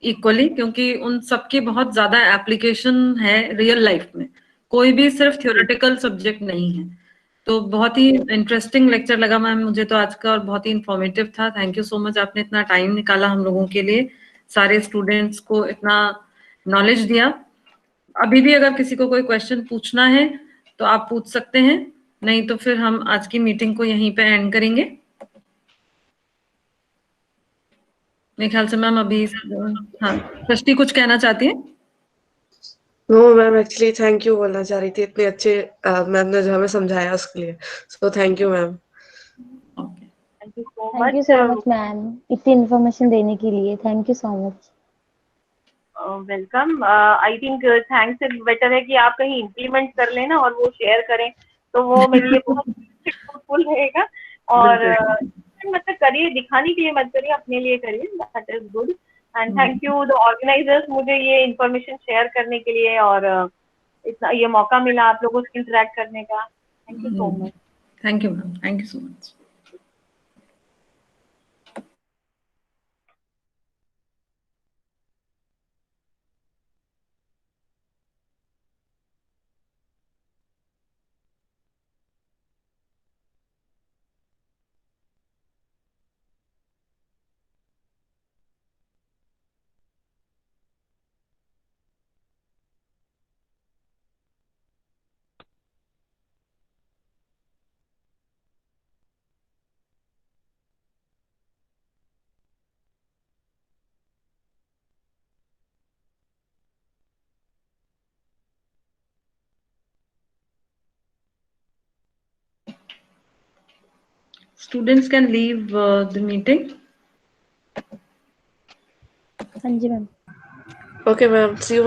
इक्वली, क्योंकि उन सबकी बहुत ज्यादा एप्लीकेशन है रियल लाइफ में, कोई भी सिर्फ थ्योरेटिकल सब्जेक्ट नहीं है। तो बहुत ही इंटरेस्टिंग लेक्चर लगा मैम मुझे तो आज का, और बहुत ही इंफॉर्मेटिव था। थैंक यू सो मच, आपने इतना टाइम निकाला हम लोगों के लिए, सारे स्टूडेंट्स को इतना नॉलेज दिया। अभी भी अगर किसी को कोई क्वेश्चन पूछना है तो आप पूछ सकते हैं, नहीं तो फिर हम आज की मीटिंग को यहीं पे एंड करेंगे। मेरे ख्याल से मैम अभी हाँ सृष्टि कुछ कहना चाहती है? No ma'am, actually thank you बोलना चाह रही थी, इतने अच्छे मैम ने जो हमें समझाया उसके लिए, so thank you ma'am. Thank you so thank you so much ma'am, इतनी इन्फॉर्मेशन देने के लिए, thank you so much. Welcome. I think thanks से बेटर है कि आप कहीं इम्प्लीमेंट कर लेना और वो शेयर करें, तो वो मेरे लिए बहुत हेल्पफुल रहेगा। और मतलब करिए, दिखाने के लिए मत करिए, अपने लिए करिए, that is good. And thank you the organisers, मुझे ये इन्फॉर्मेशन शेयर करने के लिए और इतना ये मौका मिला आप लोगों से इंटरेक्ट करने का। Thank you so much. Thank you ma'am, thank you so much. Students can leave the meeting. हाँ जी मैम। Okay ma'am, see you.